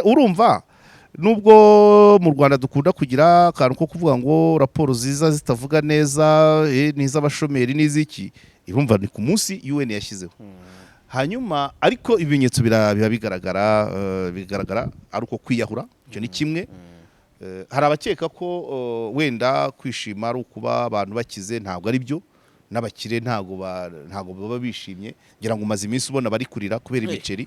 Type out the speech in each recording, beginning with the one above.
urumva nubwo mu Rwanda dukunda kugira akantu ko kuvuga ngo raporo ziza zitavuga neza n'iz'abashomeri n'iziki irumva ni ku munsi UN yashyizeho hanyuma ariko ibimenyetso biba bigaragara ari uko kwiyahura icyo ni kimwe hari abakeka ko wenda kwishima ari ukuba abantu bakize ntabwo ari byo n'abakire ntabwo baba bishimye ngira ngo umaze iminsi ubona bari kurira kubera imiceri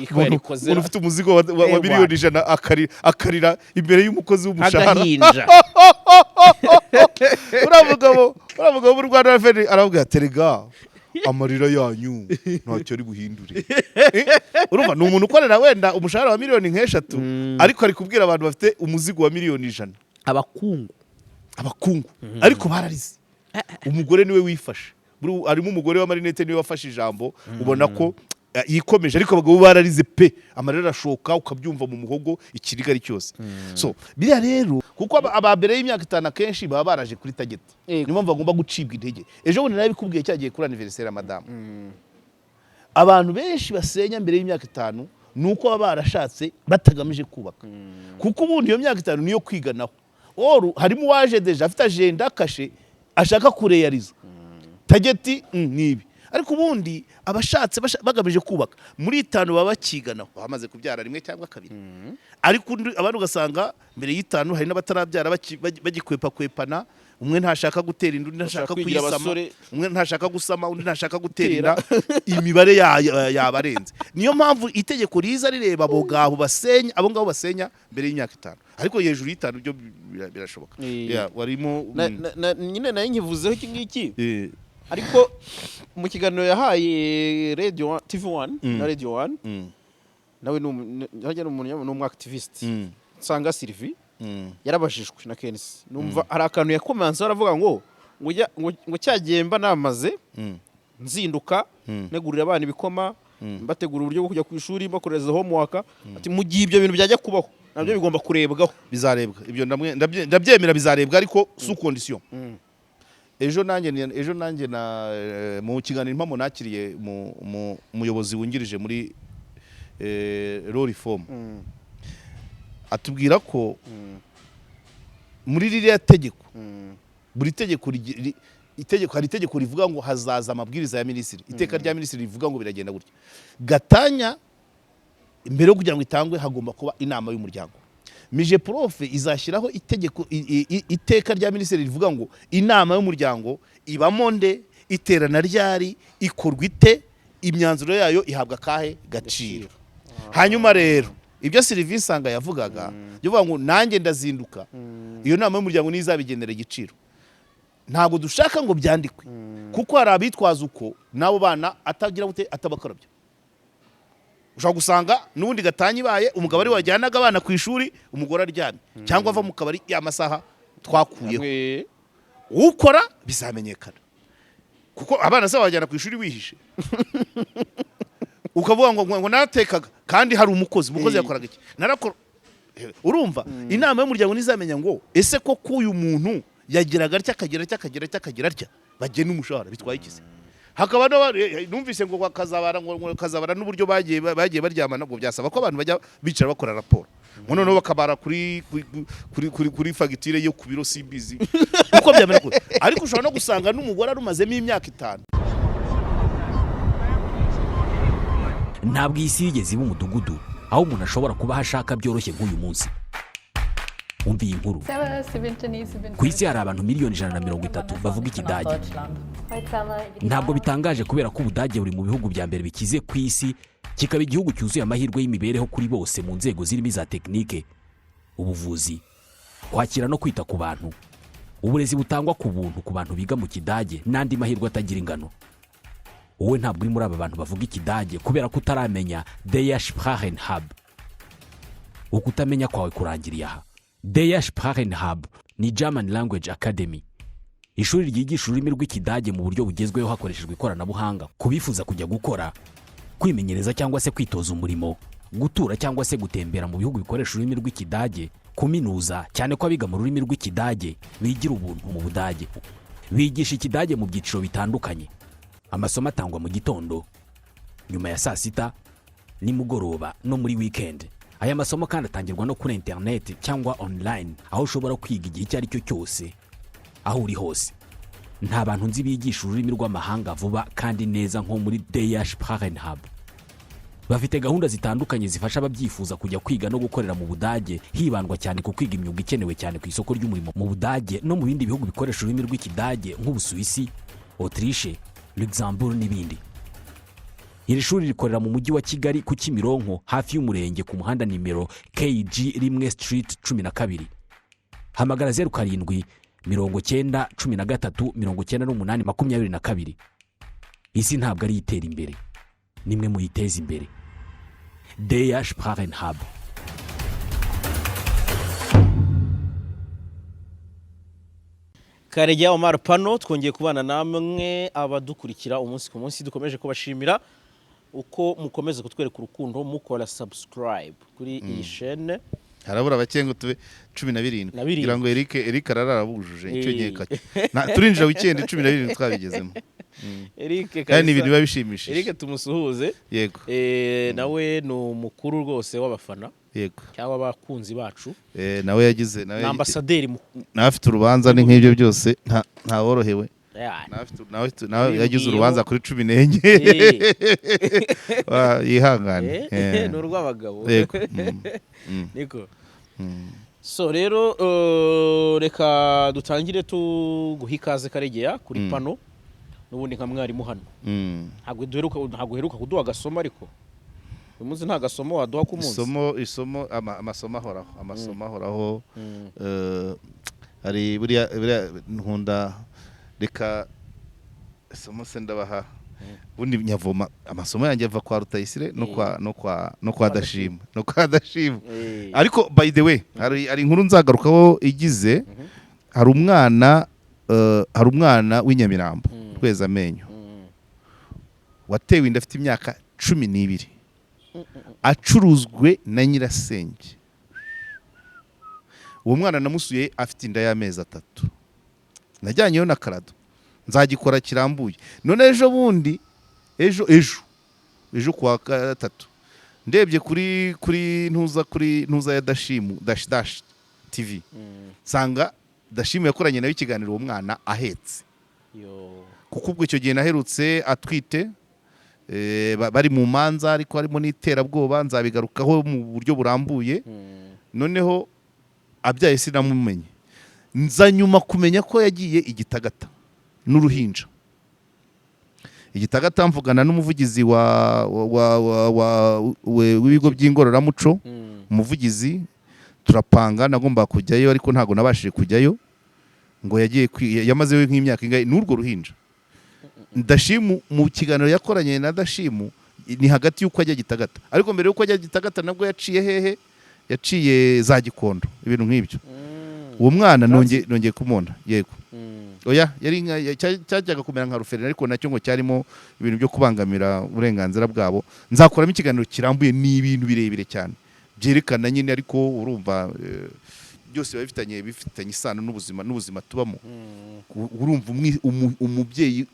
ko yarikoze ufite umuzigo wa miliyoni 100 akarira imbere y'umukozi w'umushahara uravuga mu Rwanda aravuga terega amarira yanyu ntacyo ari buhindure urumva ni umuntu ukorera wenda umushahara wa miliyoni nk'eshatu ariko ari kubwira abantu bafite umuzigo wa miliyoni 100 abakungu ariko bararize umugore niwe wifashe arimo umugore wa Marinette niwe wafashe ijambo ubona ko yikomeje ariko abagabo bararize pe amarira ashoka ukabyumva mu muhogo ikirigari cyose so biriya rero kuko abambere y'imyaka 5 kenshi baba baraje kuri target niyo mpamvu bagomba gucibwa intege ejo bundi nabikubwiye cyagiye kuri anniversaire ya madame abantu benshi basenya mbere y'imyaka 5 nuko baba barashatse batagamije kubaka kuko ubundi iyo myaka 5 niyo kwiganaho harimo waje deja afite agenda kashe ashaka kureyariza target nibi ariko ubundi abashatse bagamije kubaka muri 5 baba bakiganaho bamaze kubyara rimwe cyangwa kabiri ariko abantu ugasanga mbere y'5 hari n'abatarabyara bagikwepa umwe ntashaka gutera indu ntashaka kuyisama umwe ntashaka gusama undi ntashaka gutera inda imibare yabarenze niyo mpamvu itegeko riza rireba abo ngabo basenya mbere y'imyaka 5 ariko hejuru y'5 byo birashoboka warimo nyine nayo nkivuzeho iki ngiki ariko mu kiganiro yahaye Radio TV1 na Radio 1 nawe n'umu activist nsanga Sylvie yarabajijwe na Kenisi numva hari akantu yakomanze aravuga ngo cyagemba namaze nzinduka negurira abana ibikoma mbategura uburyo bwo kujya ku ishuri bakoreza homework ati mu gihe ibyo bintu byajya kubaho nabyo bigomba kurebwaho bizarebwa ibyo ndabyemera bizarebwa ariko sous condition ejo nanjye mu kiganiro impamo nakiriye mu muyobozi wungirije muri law reform atubwira ko muri ririya tegeko buri tegeko hari itegeko rivuga ngo hazaza amabwiriza ya minisitiri iteka rya minisitiri rivuga ngo biragenda gutya gatanya mbere yo kugira ngo itangwe hagomba kuba inama y'umuryango mije profe izashyiraho iteka rya minisitiri rivuga ngo inama y'umuryango ibamo nde iterana ryari ikorwa ite imyanzuro yayo ihabwa kahe gaciro hanyuma rero ibyo Sylvie Sanga yavugaga bivuga ngo nanjye ndazinduka iyo nama y'umuryango nizabigenera igiciro ntabwo dushaka ngo byandikwe kuko hari abitwaza uko nabo bana atagira gute atabakarabya ushaka gusanga nubundi gatanya ibaye umugabo ari wajyanaga abana ku ishuri umugore aryamye cyangwa ava mu kabari y'amasaha twakuyeho ukora bizamenyekana kuko abana se bajyana ku ishuri wihishe ukavuga ngo natekaga kandi hari umukozi yakoraga iki narakora urumva inama y'umuryango nizamenya ngo ese ko uyu muntu yagiraga atya akagira atya bagena umushahara bitwaye ikise hakaba numvise ngo kazabara n'uburyo bagiye baryamana ngo byasaba ko abantu bajya bicara bakora raporo noneho bakabara kuri fagitire yo ku biro CBZ uko byamera ko ariko ushobora no gusanga n'umugore arumazemo imyaka 5 ntabwo isi yigeze iba umudugudu aho umuntu ashobora kuba hashaka byoroshye nk'uyu munsi umviye inkuru ku isi hari abantu miliyoni 130 bavuga ikidage ntabwo bitangaje kubera ko ubudage buri mu bihugu bya mbere bikize ku isi kikaba igihugu cyuzuye amahirwe y'imibereho kuri bose mu nzego zirimo za tekinike ubuvuzi kwakira no kwita ku bantu uburezi butangwa ku buntu ku bantu biga mu kidage n'andi mahirwe atagira ingano wowe ntabwo uri muri aba bantu bavuga ikidage kubera ko utaramenya Der Sprachenhub ukutamenya kwawe kurangiriye aha Der Sprachenhub ni German Language Academy ishuri ryigisha ururimi rw'ikidage mu buryo bugezweho hakoreshejwe ikoranabuhanga kubifuza kujya gukora kwimenyereza cyangwa se kwitoza umurimo gutura cyangwa se gutembera mu bihugu bikoresha ururimi rw'ikidage kuminuza cyane ko abiga mu rurimi rw'ikidage bigira ubuntu mu Budage bigisha ikidage mu byiciro bitandukanye amasomo atangwa mu gitondo nyuma ya saa sita nimugoroba no muri weekend. Aya masomo kandi atangirwa no kuri internet cyangwa online, aho ushobora kwiga igihe icyo ari cyo cyose aho uri hose. Nta bantu nzi bigisha ururimi rw'amahanga vuba kandi neza nko muri Hub. Bafite gahunda zitandukanye zifasha ababyifuza kujya kwiga no gukorera mu Budage, hibandwa cyane ku kwiga imyuga ikenewe cyane ku isoko ry'umurimo mu Budage no mu bindi bihugu bikoresha ururimi rw'Ikidage nk'Ubusuwisi, Autriche, Luxembourg n'ibindi. Iri shuri rikorera mu mujyi wa Kigali ku Kimironko hafi y'umurenge ku muhanda nimero KG rimwe Street 12. Hamagara 07 90 13 98 22. Isi ntabwo ari itera imbere, nimwe muyiteza imbere. Hub. Karegeya Omar Pano, twongeye kubana namwe abadukurikira umunsi ku munsi. Dukomeje kubashimira uko mukomeza kutwereka urukundo mukora subscribe kuri iyi chaîne. Harabura abakengo tube 17 kugira ngo Eric ararabujuje icyo nkeka. Turinjira weekend 17 twabigezemo. Eric kandi ibintu biba bishimishije. Eric tumusuhuze. Yego. Nawe no mukuru rwose w'abafana. Yego. Cyangwa abakunzi bacu. Nawe yagize nawe ambasaderi nafite urubanza ni nk'ibyo byose nta worohewe. Nawe yagize urubanza kuri 14. Yihangane. Ni urw'abagabo. Niko. So rero reka dutangire tuguha ikaze Karegeya kuri Pano. Nubundi nka mwarimu hano. Ntabwo heruka kuduha agasomo ariko. Uyu munsi nta gasomo waduha ku munsi. Isomo amasomo ahoraho. Ari buriya nkunda reka isomo se ndabaha. Bundi nyavoma amasomo yanjye ava kwa Rutayisire no kwa Dashima. Ariko by the way hari inkuru nzagarukaho igize hari umwana w'inyamirambo kweza amenyo watewe inda afite imyaka 12 acuruzwe na nyirasenge. Uwo mwana namusuye afite inda y'amezi 3. Najyanyeyo na karado nzagikora kirambuye. None ejo bundi ejo kwa 3 ndebye kuri ntuza ya Dash TV sanga Dashim yakoranye nayo ikiganiro uwo mwana ahetse. Kuko ubwo icyo gihe naherutse atwite bari mu manza ariko harimo n'iterabwoba, nzabigarukaho mu buryo burambuye. Noneho abyaye sinamumenye, nza nyuma kumenya ko yagiye igitagata n'uruhinja. Igitagata mvugana n'umuvugizi w'ibigo by'ingororamuco, umuvugizi turapanga nagomba kujyayo ariko ntago nabashije kujyayo, ngo yamazeyo nk'imyaka ingahe n'urwo ruhinja. Dashimu mu kiganiro yakoranye na Dashimu ni hagati y'uko ajya gitagata, ariko mbere y'uko ajya gitagata nabwo yaciye hehe, yaciye za Gikondo, ibintu nk'ibyo. Uwo mwana nongeye kumubona. Yego. Oya yari cyajyaga kumera nka ruferina ariko nacyo ngo cyarimo ibintu byo kubangamira uburenganzira bwabo. Nzakoramo ikiganiro kirambuye n'ibintu birebire cyane byerekana nyine, ariko urumva byose bifitanye isano n'ubuzima tubamo. Urumva umubyeyi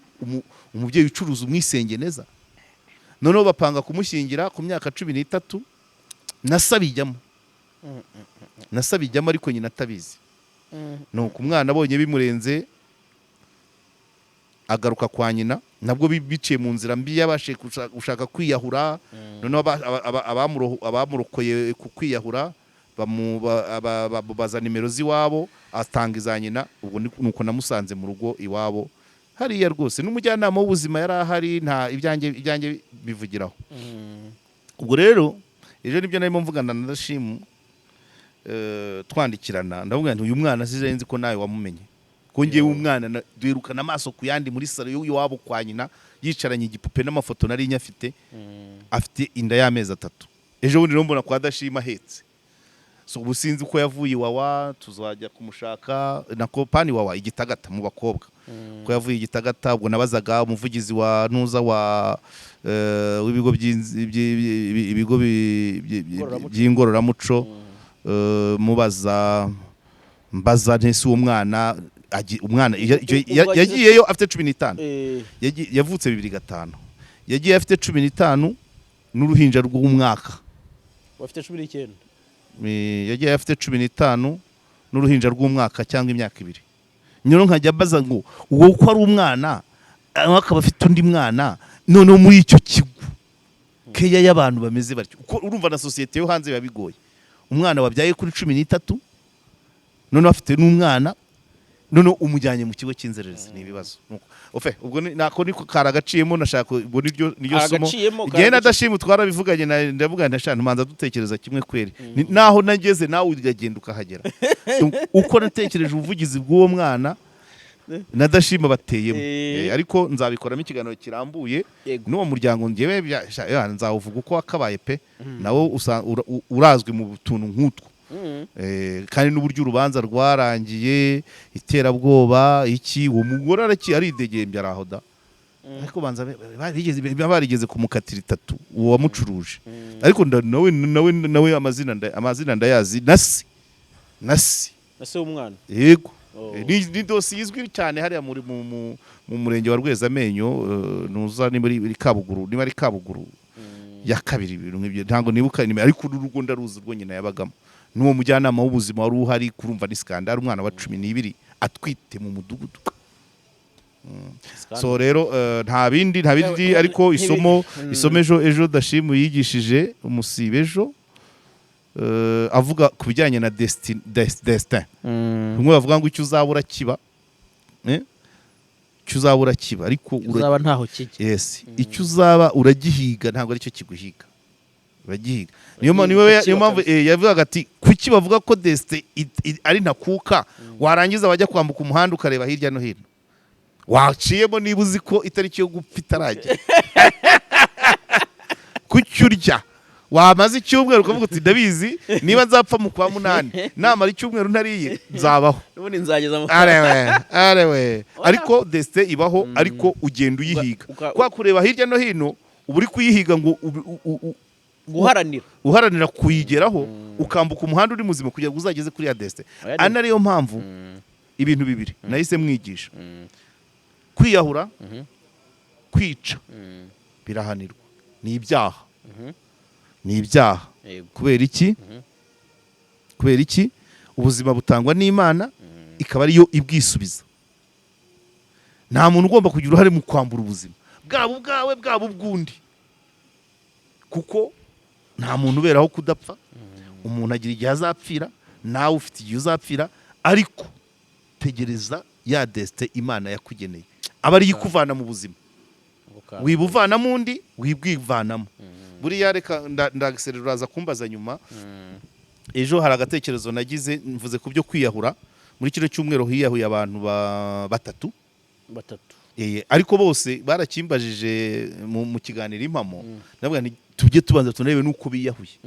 ucuruza umwisenge neza, noneho bapanga kumushyingira ku myaka 13. Nasabijyamo ariko nyina atabizi. Nuko umwana abonye bimurenze agaruka kwa nyina, nabwo biciye mu nzira mbi yabashe gushaka kwiyahura. Noneho abamurokoye ku kwiyahura baza nimero z'iwabo, atanga iza nyina. Ubwo nuko namusanze mu rugo iwabo hariya rwose, n'umujyanama w'ubuzima yari ahari, nta ibyanjye bivugiraho. Ubwo rero ejo nibyo narimo mvugana na Dashimu twandikirana, ndavuga nti uyu mwana sizenzi ko nawe wamumenye, ko ngewe umwana duherukana amaso ku yandi muri salo y'iwabo kwa nyina, yicaranye igipupe n'amafoto nari nyafite, afite inda y'amezi 3. Ejo bundi mbona kwa Dashima ahetse. So ubusinzi uko yavuye iwawa, tuzajya kumushaka na kopani wawa igitagata mu bakobwa. Ko yavuye igitagata, ubwo nabazaga umuvugizi wa ntuza w'ibigo by'ingororamuco, mbaza ntese uwo mwana yagiyeyo afite 15. Yavutse 2005. Yagiye afite 15, n'uruhinja rw'umwaka bafite 19 yagiye afite 15 n'uruhinja rw'umwaka cyangwa imyaka 2 nyoro nkajya baza ngo uwo ko ari umwana akaba afite undi mwana none muri icyo kigo keya y'abantu bameze batyo uko urumva na societe yo hanze yabigoye umwana wabyaye kuri 13 none afite n'umwana none umujyanye mu kigo cy'inzererezi ni ibibazo ofe ubwo nako niko karagaciyemo nashaka ubwo niyo somo igihe nadashima twarabivuganye ndavuga ndashaka manza dutekereza kimwe kweri naho nageze nawe uragenda ukahagera uko natekereje ubuvugizi bw'uwo mwana nadashima bateyemo ariko nzabikoramo ikiganiro kirambuye n'uwo muryango ngewe nzawuvuga uko wakabaye pe nawo urazwe mu tuntu nk'utwo kandi n'uburyo urubanza rwarangiye iterabwoba iki uwo mugore aridegembye araho da ariko banza barigeze kumukatira 3 uwo wamucuruje ariko nawe amazina ndayazi nasi umwana yego ni dosi izwi cyane hariya mu murenge wa Rwezamenyo nuza ni muri Kabuguru ya kabiri ibintu nk'ibyo ntango nibuka ariko urugo ndaruzi rwo nyina yabagamo n'uwo mujyanama w'ubuzima wari uhari kurumva ni skandal umwana wa 12 atwite mu mudugudu so rero nta bindi ariko isomo ejo dashimu yigishije umusibe ejo avuga ku bijyanye na destin rumwe bavuga ngo icyo uzabura kiba ariko uzaba ntaho kijye yes icyo uzaba uragihiga ntabwo ari cyo kiguhiga uragihiga niyo mpamvu yavugaga ati kuki bavuga ko destin ari ntakuka warangiza wajya kwambuka umuhanda ukareba hirya no hino waciyemo niba uzi ko itariki yo gupfa itarajya kuki urya wamaze icyumweru ukavuga uti ndabizi niba nzapfa mu kwa 8 namara icyumweru ntariye nzabaho ubundi nzageza mu arewe ariko destin ibaho ariko ugenda uyihiga kwa kureba hirya no hino uburi kuyihiga ngo uharanira kuyigeraho ukambuka umuhanda uri muzima kugira ngo uzageze kuri ya destin ana ariyo mpamvu ibintu bibiri nahise mwigisha kwiyahura kwica birahanirwa ni ibyaha kubera iki ubuzima butangwa n'Imana ikaba ariyo ibwisubiza nta muntu ugomba kugira uruhare mu kwambura ubuzima bwabo bwawe bwabo bwundi kuko nta muntu uberaho kudapfa umuntu agira igihe azapfira nawe ufite igihe uzapfira ariko tegereza ya destin Imana yakugeneye aba ari ikuvana mu buzima wibuvana mundi wibwivanamo buriya reka ndagiseruraza kumbaza nyuma ejo hari agatekerezo nagize mvuze ku byo kwiyahura muri kino cyumweru hiyahuye abantu batatu ariko bose barakimbajije mu kiganiro impamo ndavuga nti tujye tubanza tunarebe nuko biyahuye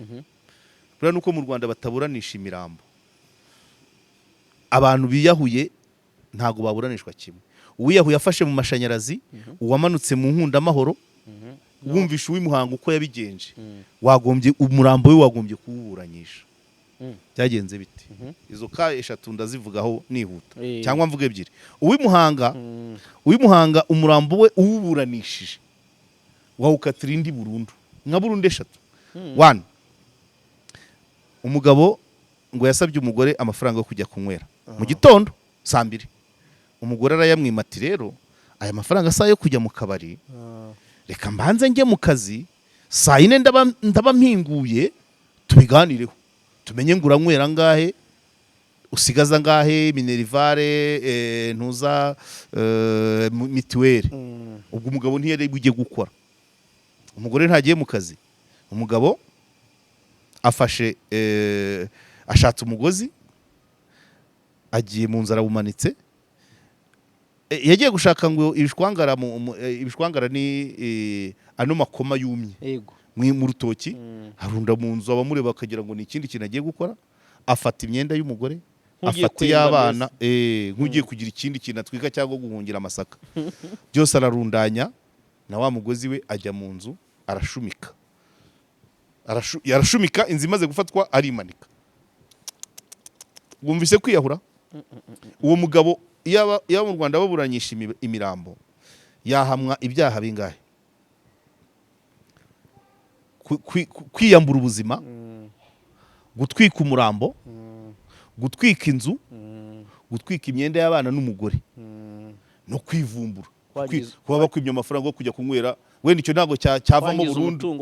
buriya nuko mu Rwanda bataburanisha imirambo abantu biyahuye ntago baburanishwa kimwe uwiyahuye afashe mu mashanyarazi uwamanutse mu nkundamahoro wumvisha uw'imuhanga uko yabigenje wagombye umurambo we wagombye kuwuburanyisha byagenze bite izo ka eshatu ndazivugaho nihuta cyangwa mvuge ebyiri uw'imuhanga umurambo we uwuburanishije wawukatira indi burundu nka burundu 3 1 umugabo ngo yasabye umugore amafaranga yo kujya kunywera mu gitondo saa 2 umugore arayamwimati rero aya mafaranga saa yo kujya mu kabari reka mbanze njye mu kazi saa 4 ndaba mpinguye tubiganireho tumenye ngo uranywera ngahe usigaza ngahe minerivare ntuza mituweli ubwo umugabo ntiyari bujye gukora umugore ntagiye mu kazi umugabo afashe ashatse umugozi agiye mu nzara bumanitse yagiye gushaka ngo ibishwangara ni ano makoma yumye yego mu rutoki harunda mu nzu abamureba bakagira ngo ni ikindi kintu agiye gukora afata imyenda y'umugore afata y'abana nk'ugiye kugira ikindi kintu atwika cyangwa guhungira amasaka byose ararundanya na wa mugozi we ajya mu nzu arashumika yarashumika inzu imaze gufatwa arimanika wumvise kwiyahura uwo mugabo iyo mu Rwanda baburanyisha imirambo yahamwa ibyaha bingahe kwiyambura ubuzima, gutwika umurambo, gutwika inzu, gutwika imyenda y'abana n'umugore, no kwivumbura, kuba bakwimye amafaranga yo kujya kunywera, wenda icyo ntabwo cyavamo burundu.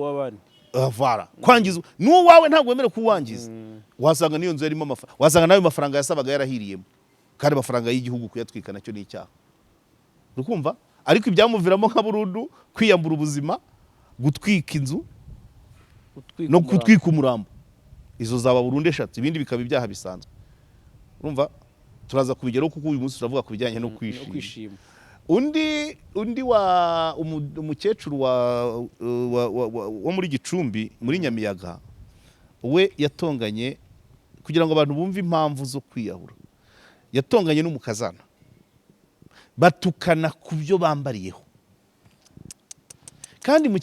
Vara kwangiza n'uwawe ntabwo wemerewe kuwangiza. Wasanga niyo nzu yarimo amafaranga, wasanga nayo mafaranga yasabaga yarahiriyemo, kandi amafaranga y'igihugu kuyatwika nacyo ni icyaha. Urukumva? Ariko ibyamuviramo nka burundu, kwiyambura ubuzima, gutwika inzu no gutwika umurambo, izo zaba burundu 3, ibindi bikaba ibyaha bisanzwe. Urumva? Turaza kubigeraho kuko uyu munsi turavuga kubijyanye no kwishima. Undi wa umukecuru wo muri Gicumbi muri Nyamiyaga, we yatonganye, kugira ngo abantu bumve impamvu zo kwiyahura, yatonganye n'umukazana, batukana ku byo bambariyeho. Kandi mu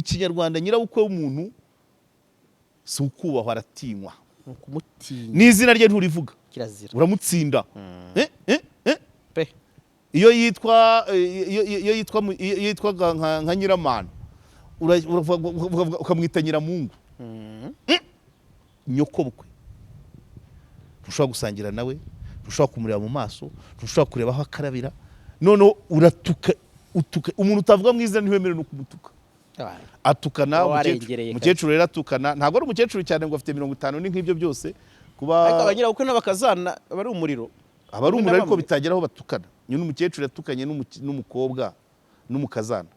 kinyarwanda nyirabukwe w'umuntu si ukubahwa, aratinywa. N'izina rye nturivuga, uramutsinda. Iyo yitwa nka Nyiramana, ukamwita Nyiramungu. Nyoko bukwe ntushobora gusangira nawe, ntushobora kumureba mu maso, ntushobora kureba aho akarabira. Noneho utuka umuntu utavuga mu izina, ntiwemerewe no kumutuka. Atukana umukecuru rero, atukana. Ntabwo ari umukecuru cyane ngo afite 50 ni nk'ibyo byose, kuba ariko abanyirabukwe n'abakazana bari umuriro, abari umuriro, ariko bitageraho batukana. Nyine umukecuru yatukanye n'umukobwa n'umukazana,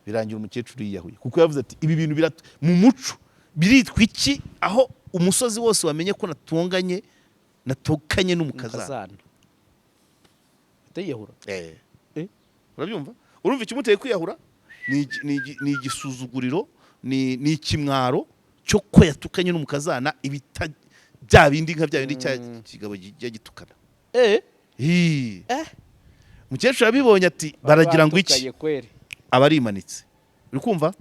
birangira umukecuru yiyahuye, kuko yavuze ati ibi bintu mu muco biritwa iki, aho umusozi wose wamenye ko natukanye n'umukazana. Atiyahura. Urabyumva? Urumva ikimuteye kwiyahura? Ni igisuzuguriro, ni ikimwaro cyo ko yatukanye n'umukazana, bya bindi nka bya bindi kigabo gitukana. Mukecuru yabibonye ati baragira ngo iki, abarimanitse. Uri kumva?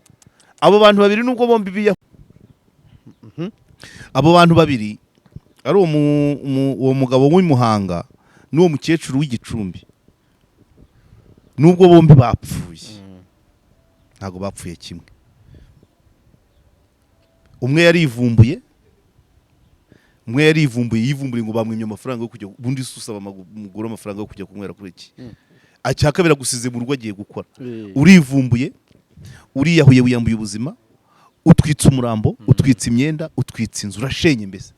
Abo bantu babiri nubwo bombi biyaho, abo bantu babiri ari uwo mugabo w'Imuhanga n'uwo mukecuru w'Igicumbi, nubwo bombi bapfuye, ntago bapfuye kimwe. Umwe yarivumbuye, yivumburiye ngo bamwimye amafaranga yo kujya, ubundi susaba umugore amafaranga yo kujya kunywera kuri iki. Acyakabira gusize mu rugo agiye gukora. Urivumbuye, uriyahuye, wiyambuye ubuzima, utwitse umurambo, utwitse imyenda, utwitse inzu, urashenye mbese,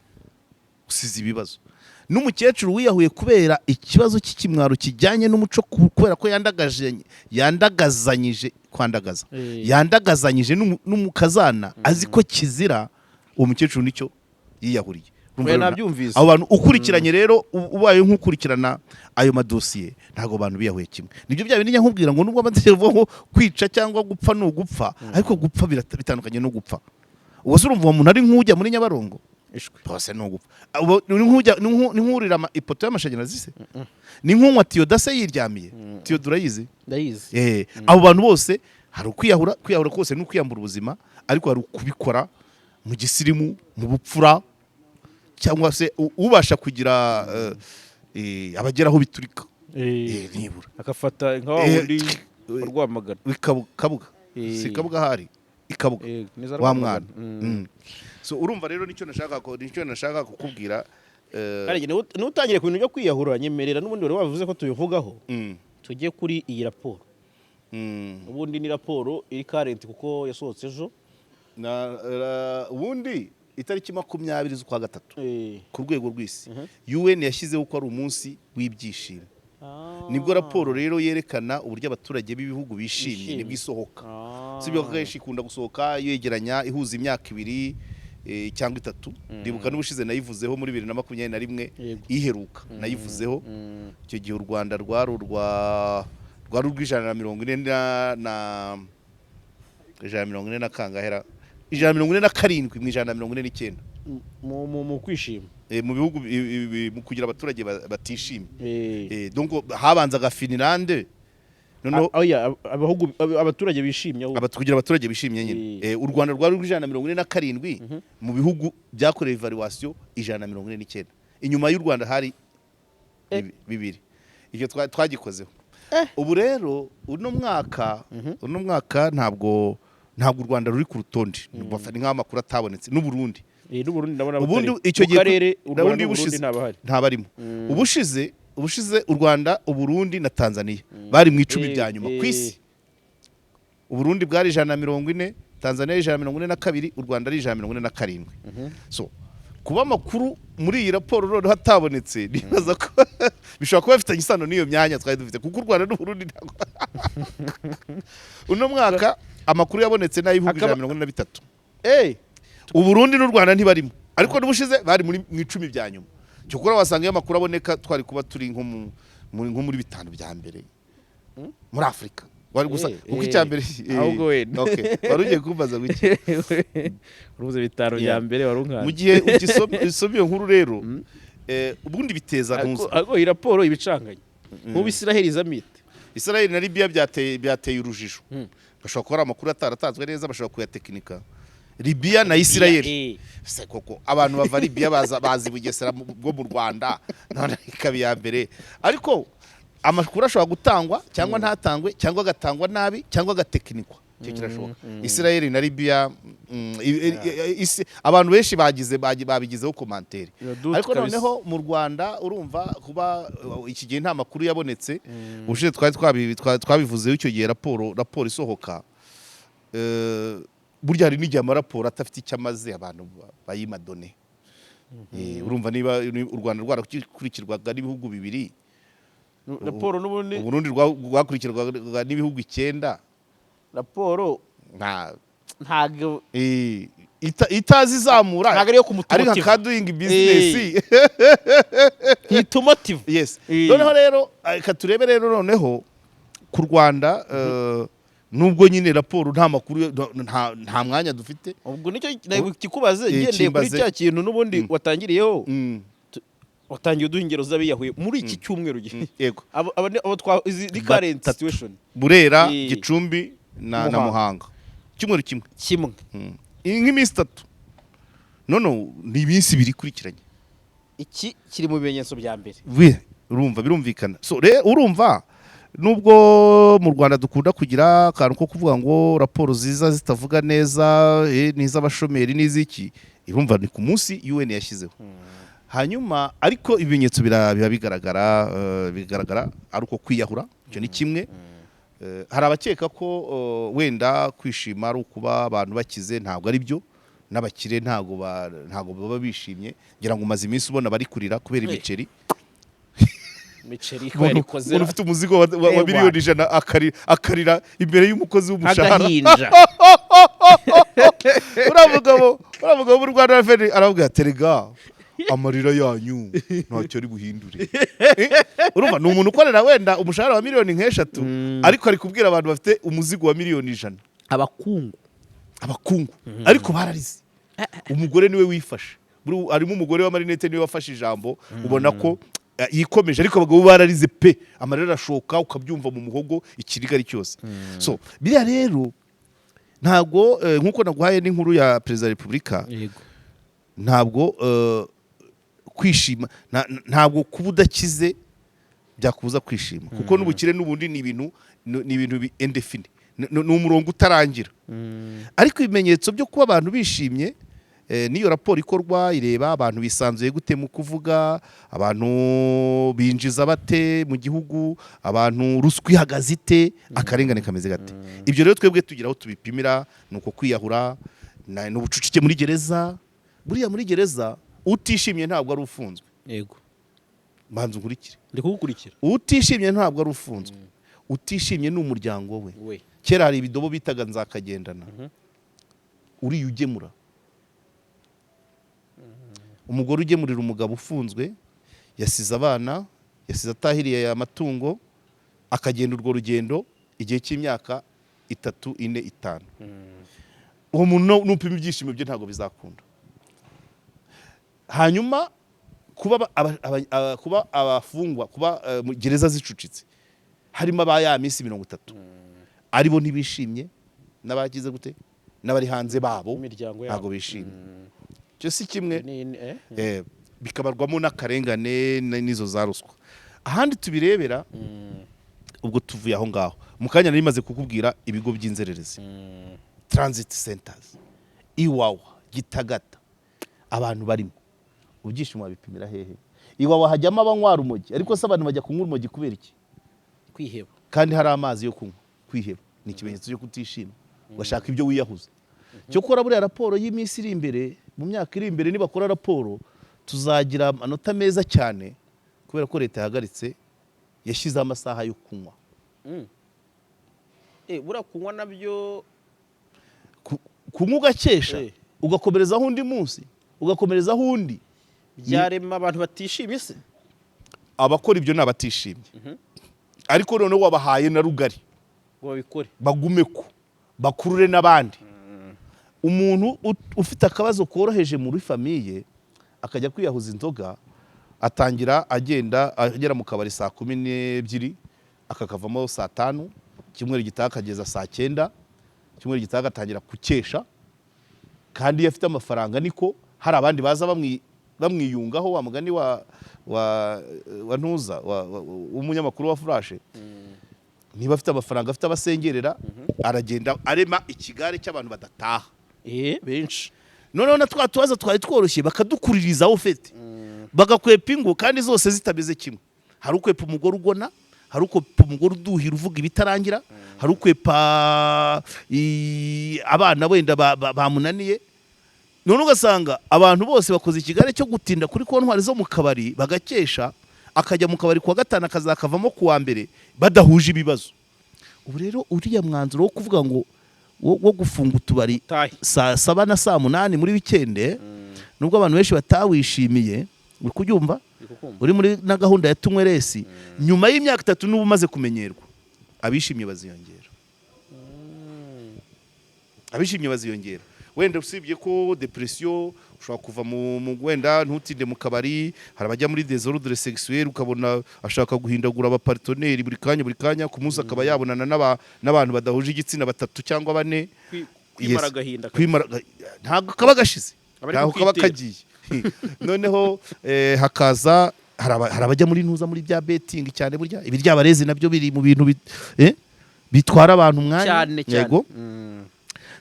usize ibibazo. N'umukecuru wiyahuye kubera ikibazo cy'ikimwaro kijyanye n'umuco, kubera ko yandagazanyije n'umukazana, azi ko kizira. Uwo mukecuru nicyo yiyahuriye. Abo bantu ukurikiranye rero, ubaye nk'ukurikirana ayo madosiye, ntago abantu biyahuye kimwe. Nibyo bya bindi nkubwira ngo nubwo amategeko avuga ngo kwica cyangwa gupfa no gupfa, ariko gupfa bitandukanye no gupfa. Ubwo se urumva umuntu ari nk'ujya muri Nyabarongo, bose no gupfa. Ni nk'urira ipoto y'amashanyarazi se, ni nk'unywa tiyo dase yiryamiye. Tiyo durayizi? Ndayizi. Abo bantu bose hari ukwiyahura kose n'ukwiyambura ubuzima, ariko hari ukubikora mu gisirimu, mu bupfura, cyangwa se ubasha kugira abageraho biturika, nibura akafata nka wundi Rwamagana, Kabuga, si Kabuga hari Ikabuga wa mwana. So urumva rero nicyo nashaka kukubwira. N'utangire ku bintu byo kwiyahura, nyemerera n'ubundi wari wavuze ko tubivugaho, tujye kuri iyi raporo. Ubundi ni raporo iri current kuko yasohotse ejo, ubundi itariki 20 z'ukwa gatatu ku rwego rw'isi UN yashyizeho ko ari umunsi w'ibyishimo. Nibwo raporo rero yerekana uburyo abaturage b'ibihugu bishimye, nibwo isohoka. Sibyo ko ikunda gusohoka yegeranya, ihuza imyaka 2 cyangwa 3. Ndibuka n'ubushize nayivuzeho muri 2021 iheruka nayivuzeho. Icyo gihe u Rwanda rwari urw'ijana na 40 na kangahera, 147 mu 149 mu kwishima, mu bihugu mu kugira abaturage batishimye. Donc habanzaga Finland, abaturage bishimye, kugira abaturage bishimye nyine. U Rwanda rwari urw'ijana mu bihugu byakorewe evaluation 149. Inyuma y'u Rwanda hari 2. Icyo twagikozeho. Ubu rero uno mwaka ntabwo ntabwo u Rwanda ruri ku rutonde ni nk'amakuru atabonetse n'u Burundi n'uburundi ndabona ubundi icyo gihe karere ubundi bushize ntabarimo ubushize u Rwanda u Burundi na Tanzania bari mu 10 bya nyuma kwisi u Burundi bwari 140 Tanzania 142 u Rwanda ari 147 so kuba makuru muri iyi raporo rero hatabonetse nibaza ko bishobora kuba bifitanye isano n'iyo myanya twari dufite kuko u Rwanda n'u Burundi uno mwaka amakuru yabonetse n'ay'ibihugu 143 u Burundi n'u Rwanda ntibarimo ariko n'ubushize bari muri 10 bya nyuma cyokora wasanga iyo makuru aboneka twari kuba turi nko muri bitanu bya mbere muri Afrika wari gusa kuko icyambere ahubwo wenda okay wari ugiye kumbaza guki urubuze bitaro bya mbere warunkana mu gihe ugisomye nkuru rero ubundi biteza ntuza ago iyi raporo ibicanganye mu Bisiraheli zamite Israel na Libya byateye urujijo bashobora gukora amakuru ataratanzwe neza bashobora kuyatekinika Libya na Israel se koko abantu bava Libya bazi Bugesera bwo mu Rwanda none ikabi ya mbere ariko amakuru ashobora gutangwa cyangwa ntatangwe cyangwa agatangwa nabi cyangwa agatekinikwa cyo kirashoboka Israel na Libya abantu benshi babigizeho commentaire ariko noneho mu Rwanda urumva kuba iki gihe nta makuru yabonetse ubushize twabivuzeho icyo gihe raporo isohoka burya hari n'igihe amaraporo atafite icyo amaze abantu bayimadone urumva niba u Rwanda rwarakurikirwaga n'ibihugu bibiri raporo n'ubundi Burundi rwakurikirwaga n'ibihugu 9 raporo ntago itazi zamura ntago ariyo kumutumotiva ari nka doing business itumotive yes noneho rero katurebe rero noneho ku Rwanda nubwo nyine raporo nta makuru nta mwanya dufite ubwo nicyo kikubaze ngendeye kuri cya kintu n'ubundi watangiriyeho watangiye uduhingero z'abiyahuye muri iki cyumweru yego abo the current situation Burera Gicumbi na Muhanga cyumweru kimwe nk'iminsi 3 no ni iminsi biri kurikiranye iki kiri mu bimenyetso bya mbere urumva birumvikana so urumva nubwo mu Rwanda dukunda kugira akantu ko kuvuga ngo raporo ziza zitavuga neza n'iz'abashomeri n'iziki irumva ni ku munsi UN yashyizeho hanyuma ariko ibimenyetso biba bigaragara ari uko kwiyahura icyo ni kimwe hari abakeka ko wenda kwishima ari ukuba abantu bakize ntabwo ari byo n'abakire ntabwo baba bishimye ngira ngo umaze iminsi ubona bari kurira kubera imiceri ko yarikoze umuntu ufite umuzigo wa miliyoni 100 akarira imbere y'umukozi w'umushahara uravuga mu Rwanda aravuga terega amarira yanyu ntacyo ari buhindure urumva ni umuntu ukorera wenda umushahara wa miliyoni 3 ariko ari kubwira abantu bafite umuzigo wa miliyoni 100 abakungu ariko bararize umugore niwe wifashe arimo umugore wa Marinette niwe wafashe ijambo ubona ko yikomeje ariko abagabo bararize pe amarira ashoka ukabyumva mu muhogo ikirigari cyose so biriya rero ntabwo nkuko naguhaye n'inkuru ya Perezida wa Repubulika ntabwo kwishima ntabwo kuba udakize byakubuza kwishima kuko n'ubukire n'ubundi ni ibintu indefini ni umurongo utarangira ariko ibimenyetso byo kuba abantu bishimye niyo raporo ikorwa ireba abantu bisanzuye gute mu kuvuga abantu binjiza bate mu gihugu abantu ruswa ihagaze ite akarengane kameze gate ibyo rero twebwe tugira aho tubipimira nuko kwiyahura n'ubucucike muri gereza buriya muri gereza utishimye ntabwo ari ufunzwe yego manzi nkurikire ndi kugukurikira utishimye ntabwo ari ufunzwe utishimye n'umuryango we kera hari ibidobo bitaga nzakagendana uri ugemura umugore ugemurira umugabo ufunzwe yasize abana yasize atahiriye amatungo akagenda urwo rugendo igihe cy'imyaka 3, 4, 5 uwo muntu nupima ibyishimo bye ntabwo bizakunda hanyuma kuba abafungwa kuba gereza zicucitse harimo abaya minsi 30 aribo ntibishimye n'abagize gute n'abari hanze babo ntabwo bishimye cyo si kimwe bikabarwamo n'akarengane n'izo za ruswa ahandi tubirebera ubwo tuvuye aho ngaho mu kanya nari maze kukubwira ibigo by'inzererezi transit centers, Iwawa, Gitagata, abantu barimo ibyishimo babipimira hehe? Iwawa hajyamo abanywa urumogi, ariko se abantu bajya kunywa urumogi kubera iki? Kwiheba. Kandi hari amazi yo kunywa. Kwiheba ni ikimenyetso cyo kutishima, ugashaka ibyo wiyahuza. Cyo kora buriya raporo y'iminsi iri imbere, mu myaka iri imbere nibakora raporo tuzagira amanota meza cyane, kubera ko leta yahagaritse yashyizeho amasaha yo kunywa. Buriya kunywa nabyo kunywa ugakesha ugakomerezaho undi munsi, ugakomerezaho undi, byarema abantu batishimye se. Abakora ibyo ni abatishimye, ariko noneho wabahaye na rugari ngo babikore, bagume ko bakurure n'abandi. Umuntu ufite akabazo koroheje muri famiye akajya kwiyahuza inzoga, atangira agera mu kabari saa 12 akakavamo saa 5, kimwe gitaha akageza saa 9, kimwe gitaha atangira kukesha. Kandi yafite amafaranga niko hari abandi baza bamwiyungaho, wa mugani wa ntuza umunyamakuru wa Flash. Niba afite amafaranga, afite abasengerera, aragenda arema ikigare cy'abantu badataha benshi. Noneho na tubazo twari tworoshye bakadukuririzaho fete, bagakwepa ingo kandi zose zitameze kimwe. Hari ukwepa umugore ugona, hari ukwepa umugore uduhira uvuga ibitarangira, hari ukwepa abana wenda bamunaniye. None ugasanga abantu bose bakoze ikigare cyo gutinda kuri kontwari zo mu kabari, bagakesha, akajya mu kabari kuwa gatanu akazakavamo kuwa mbere badahuje ibibazo. Ubu rero uriya mwanzuro wo kuvuga ngo wo gufunga utubari saa 7 na saa 8 muri weekend, nubwo abantu benshi batawishimiye, uri kubyumva, uri muri na gahunda ya tunyweresi, nyuma y'imyaka 3 n'ubu maze kumenyerwa, abishimye baziyongera. Abishimye baziyongera. Wenda usibye ko depression ushobora kuva mu wenda ntutinde mu kabari, hari abajya muri désordre sexuel ukabona ashaka guhindagura abaparteneri buri kanya ku munsi akaba yabonana n'abantu badahuje igitsina 3 cyangwa 4. Kwimara agahinda, ntabwo kaba gashize, ntabwo kaba kagiye. Noneho hakaza hari abajya muri ntuza muri bya betting cyane, burya ibiryabarezi nabyo biri mu bintu bitwara abantu umwanya. Yego.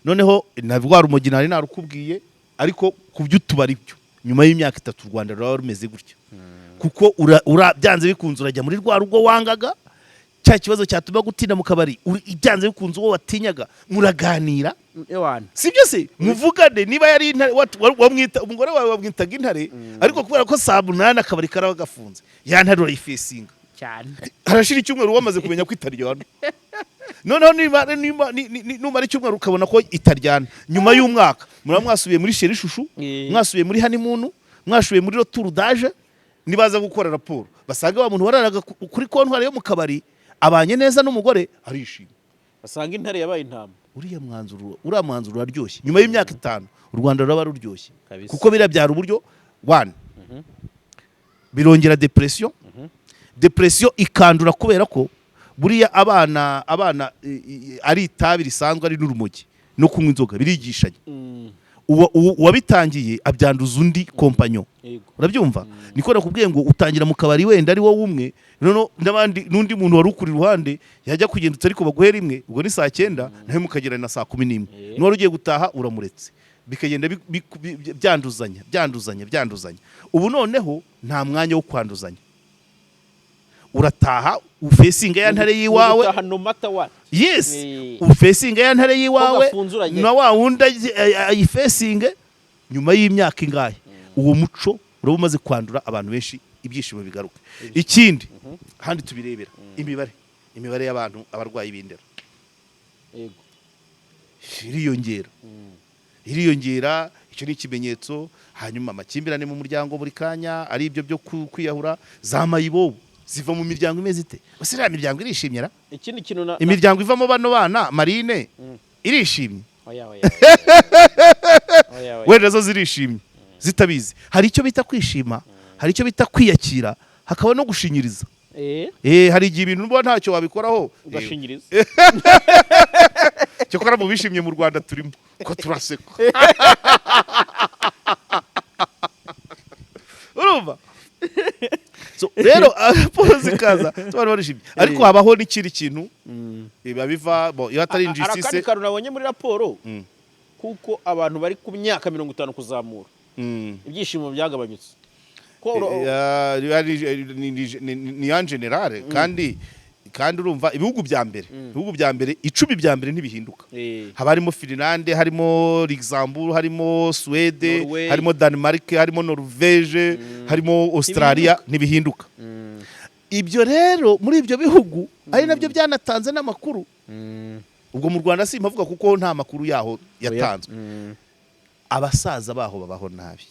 Noneho nabwo urumogi nari narukubwiye, ariko kubyo utubari byo nyuma y'imyaka 3 u Rwanda rwa rumeze gutyo. Kuko byanze bikunze urajya muri rwa rugo wangaga, cya kibazo cyatuma gutinda mu kabari, byanze bikunze uwo watinyaga muraganira. Sibyo se muvugane, niba yari intare wamwita umugore wawe wamwitaga intare, ariko kubera ko saa 8 akabari karaba gafunze, ya ntare urayifacinga cyane, harashira icyumweru wamaze kumenya ko itaryana. Noneho numara icyumweru ukabona ko itaryana, nyuma y'umwaka mwasubiye muri sheri shushu, mwasubiye muri honeymoon, mwasubiye muri retour d'âge, nibaza gukora raporo basanga wa muntu wararaga kuri kontwari yo mu kabari abanye neza n'umugore arishimye, basanga intare yabaye intama. uriya mwanzuro uraryoshye. Nyuma y'imyaka 5 u Rwanda ruraba ruryoshye, kuko birabyara uburyo 1 birongera depression, depression ikandura kubera ko buriya abana ari itabi risanzwe ari n'urumogi no kunywa inzoga birigishanye. Uwabitangiye abyanduza undi kompanyo, urabyumva? Niko nakubwiye ngo utangira mu kabari wenda ari wowe umwe, n'abandi n'undi muntu wari ukuri ruhande yajya kugenda ariko baguhera imwe, ubwo ni saa 9 nawe mukagerana saa 11, n'uwari ugiye gutaha uramuretse, bikagenda byanduzanya. Ubu noneho nta mwanya wo kwanduzanya, urataha ufesinga ya ntare yiwawe, yes, ufesinga ya ntare yiwawe na wa wundi ayifesinge. Nyuma y'imyaka ingahe uwo muco uraba umaze kwandura, abantu benshi ibyishimo bigaruka. Ikindi handi tubirebera imibare y'abantu abarwayi b'indera iriyongera. Icyo ni ikimenyetso. Hanyuma amakimbirane mu muryango buri kanya, ari ibyo byo kwiyahura, za mayibobo ziva mu miryango imeze ite? Basira miryango irishimyera. Ikindi kintu imiryango ivamo bano bana Marine irishimye. Wenda zo zirishimye zitabizi. Hari icyo bita kwishima, hari icyo bita kwiyakira, hakaba no gushinyiriza. Hari igihe ibintu nubwo ntacyo wabikoraho ugashinyiriza. Cyokora mu bishimye mu Rwanda turimo ko turaseka. Urumva? So rero raporo zikaza abantu barishimye, ariko habaho n'ikindi kintu biba biva iyo atari akandi injustice kantu nabonye muri raporo kuko abantu bari ku myaka 50 kuzamura ibyishimo byagabanyutse ni en general kandi urumva ibihugu bya mbere 10 bya mbere ntibihinduka haba harimo Finlande harimo Luxembourg harimo Swede harimo Denmark harimo Norvège harimo Australia ntibihinduka ibyo rero muri ibyo bihugu ari nabyo byanatanze n'amakuru ubwo mu Rwanda si mpavuga kuko nta makuru yaho yatanzwe abasaza baho babaho nabi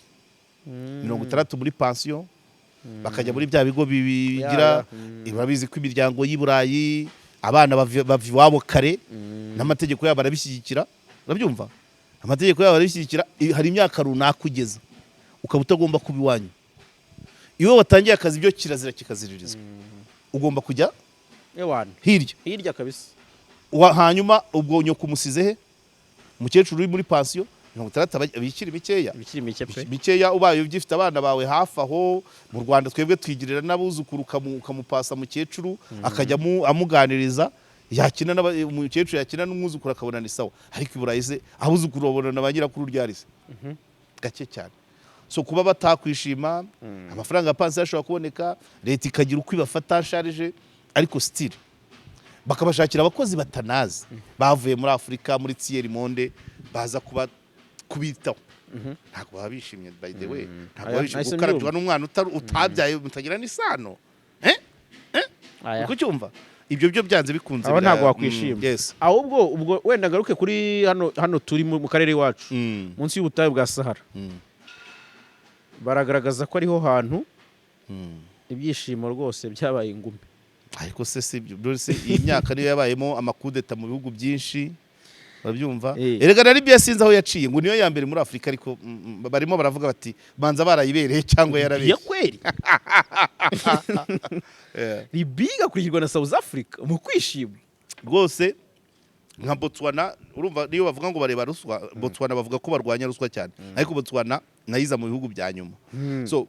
60 muri pension bakajya muri bya bigo bigira ibabizi ko imiryango y'Iburayi abana bava iwabo kare n'amategeko yabo arabishyigikira urabyumva amategeko yabo arabishyigikira hari imyaka runaka ugeza ukaba utagomba kuba iwanyu iyo watangiye akazi byo kirazira kikaziririzwa ugomba kujya hirya kabisa hanyuma ubwo nyoko umusize he umukecuru uri muri pension 60 bikiri mikeya ubaye ugifite abana bawe hafi aho mu Rwanda twebwe twigirira n'abuzukuru ukamupasa mukecuru akajya amuganiriza yakina umukecuru yakina n'umwuzukuru akabona ni sawa ariko Iburayi se abuzukuru babona bagira kuri ryarise gake cyane so kuba batakwishima amafaranga apanse yashobora kuboneka leta ikagira uko ibafata sharije ariko still bakabashakira abakozi batanazi bavuye muri Afrika muri Thierry Monde baza kubitaho ntabwo babishimye by the way ntabwo babishimye gukarabirwa n'umwana utabyaye mutagira n'isano uko cyumva ibyo byo byanze bikunze abo ntabwo wakwishima ahubwo ubwo wenda ngaruke kuri hano turi mu karere iwacu munsi y'ubutayu bwa Sahara baragaragaza ko ariho hantu ibyishimo rwose byabaye ingumi ariko se iyi myaka niyo yabayemo amakudeta mu bihugu byinshi babyumva erega na Libya sinzi aho yaciye ngo niyo ya mbere muri Afrika ariko barimo baravuga bati banza barayibereye cyangwa yarabeshye kweri Libya kurihirwa na South Africa mu kwishima rwose nka Botswana urumva niyo bavuga ngo bareba ruswa Botswana bavuga ko barwanya ruswa cyane ariko Botswana nayiza mu bihugu bya nyuma so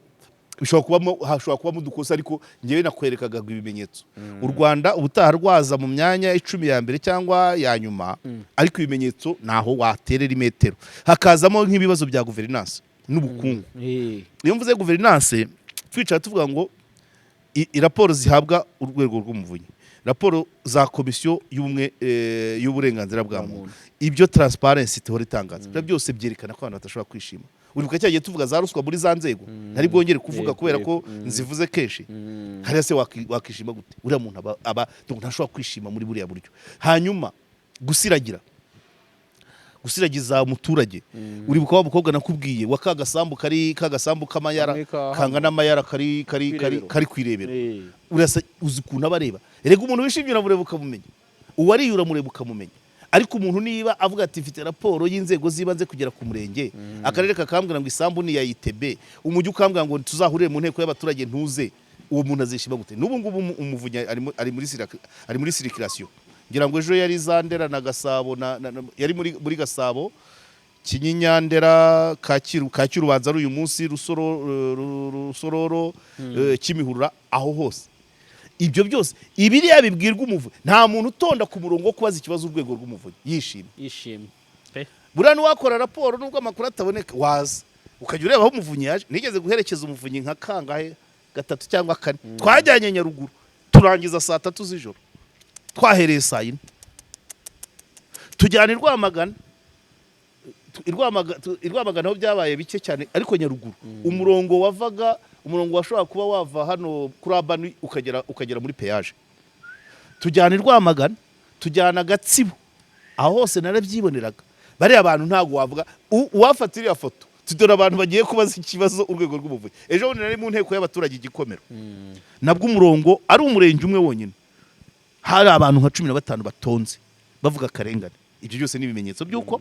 hashobora kubamo udukosa ariko ngewe nakwerekaga ibimenyetso u Rwanda ubutaha rwaza mu myanya 10 ya mbere cyangwa ya nyuma ariko ibimenyetso naho waterera imetero hakazamo nk'ibibazo bya governance n'ubukungu niyo mvuze governance twicara tuvuga ngo raporo zihabwa urwego rw'umuvunyi raporo za komisiyo y'uburenganzira bwa muntu ibyo transparency tehora itangaza byose byerekana ko abantu batashobora kwishima uribuka cyagiye tuvuga za ruswa muri za nzego ntari bwongere kuvuga kubera ko nzivuze kenshi hariya se wakishima gute uriya muntu ntashobora kwishima muri buriya buryo hanyuma gusiragiza umuturage uribuka wa mukobwa nakubwiye wa kagasambu k'amayara kangana amayara kari kwirebera urasa uzi kuntu abareba erega umuntu wishimye uramureba ukamumenya uwariye uramureba ukamumenya ariko umuntu niba avuga ati mfite raporo y'inzego zibanze kugera ku murenge akarere kakambwira ngo isambu ni ya ITB umujyi ukambwira ngo tuzahurire mu nteko y'abaturage ntuze uwo muntu azishima gute n'ubu ngubu umuvunyi ari muri circulation ngira ngo ejo yari Zandera na Gasabo yari muri Gasabo Kinyinyandera Kacyiru banza uyu munsi Rusororo Kimihurura aho hose ibyo byose ibiriya bibwirwa umuvunyi nta muntu utonda ku murongo wo kubaza ikibazo urwego rw'umuvunyi yishimye buriya n'uwakora raporo nubwo amakuru ataboneka waza ukajya ureba aho umuvunyi yaje nigeze guherekeza umuvunyi nka kangahe 3 cyangwa 4 twajyanye Nyaruguru turangiza saa 3 z'ijoro twahereye saa 4 tujyana Rwamagana aho byabaye bike cyane ariko Nyaruguru umurongo washobora kuba wava hano kuri Abani ukagera muri peyaje tujyana Rwamagana tujyana Gatsibo aho hose narabyiboneraga bari abantu ntago wavuga uwafatira foto tudora abantu bagiye kubaza ikibazo urwego rw'umuvunyi ejo bundi nari mu nteko y'abaturage igikomero nabwo umurongo ari umurenge umwe wonyine hari abantu nka 15 batonze bavuga karengane ibyo byose ni ibimenyetso by'uko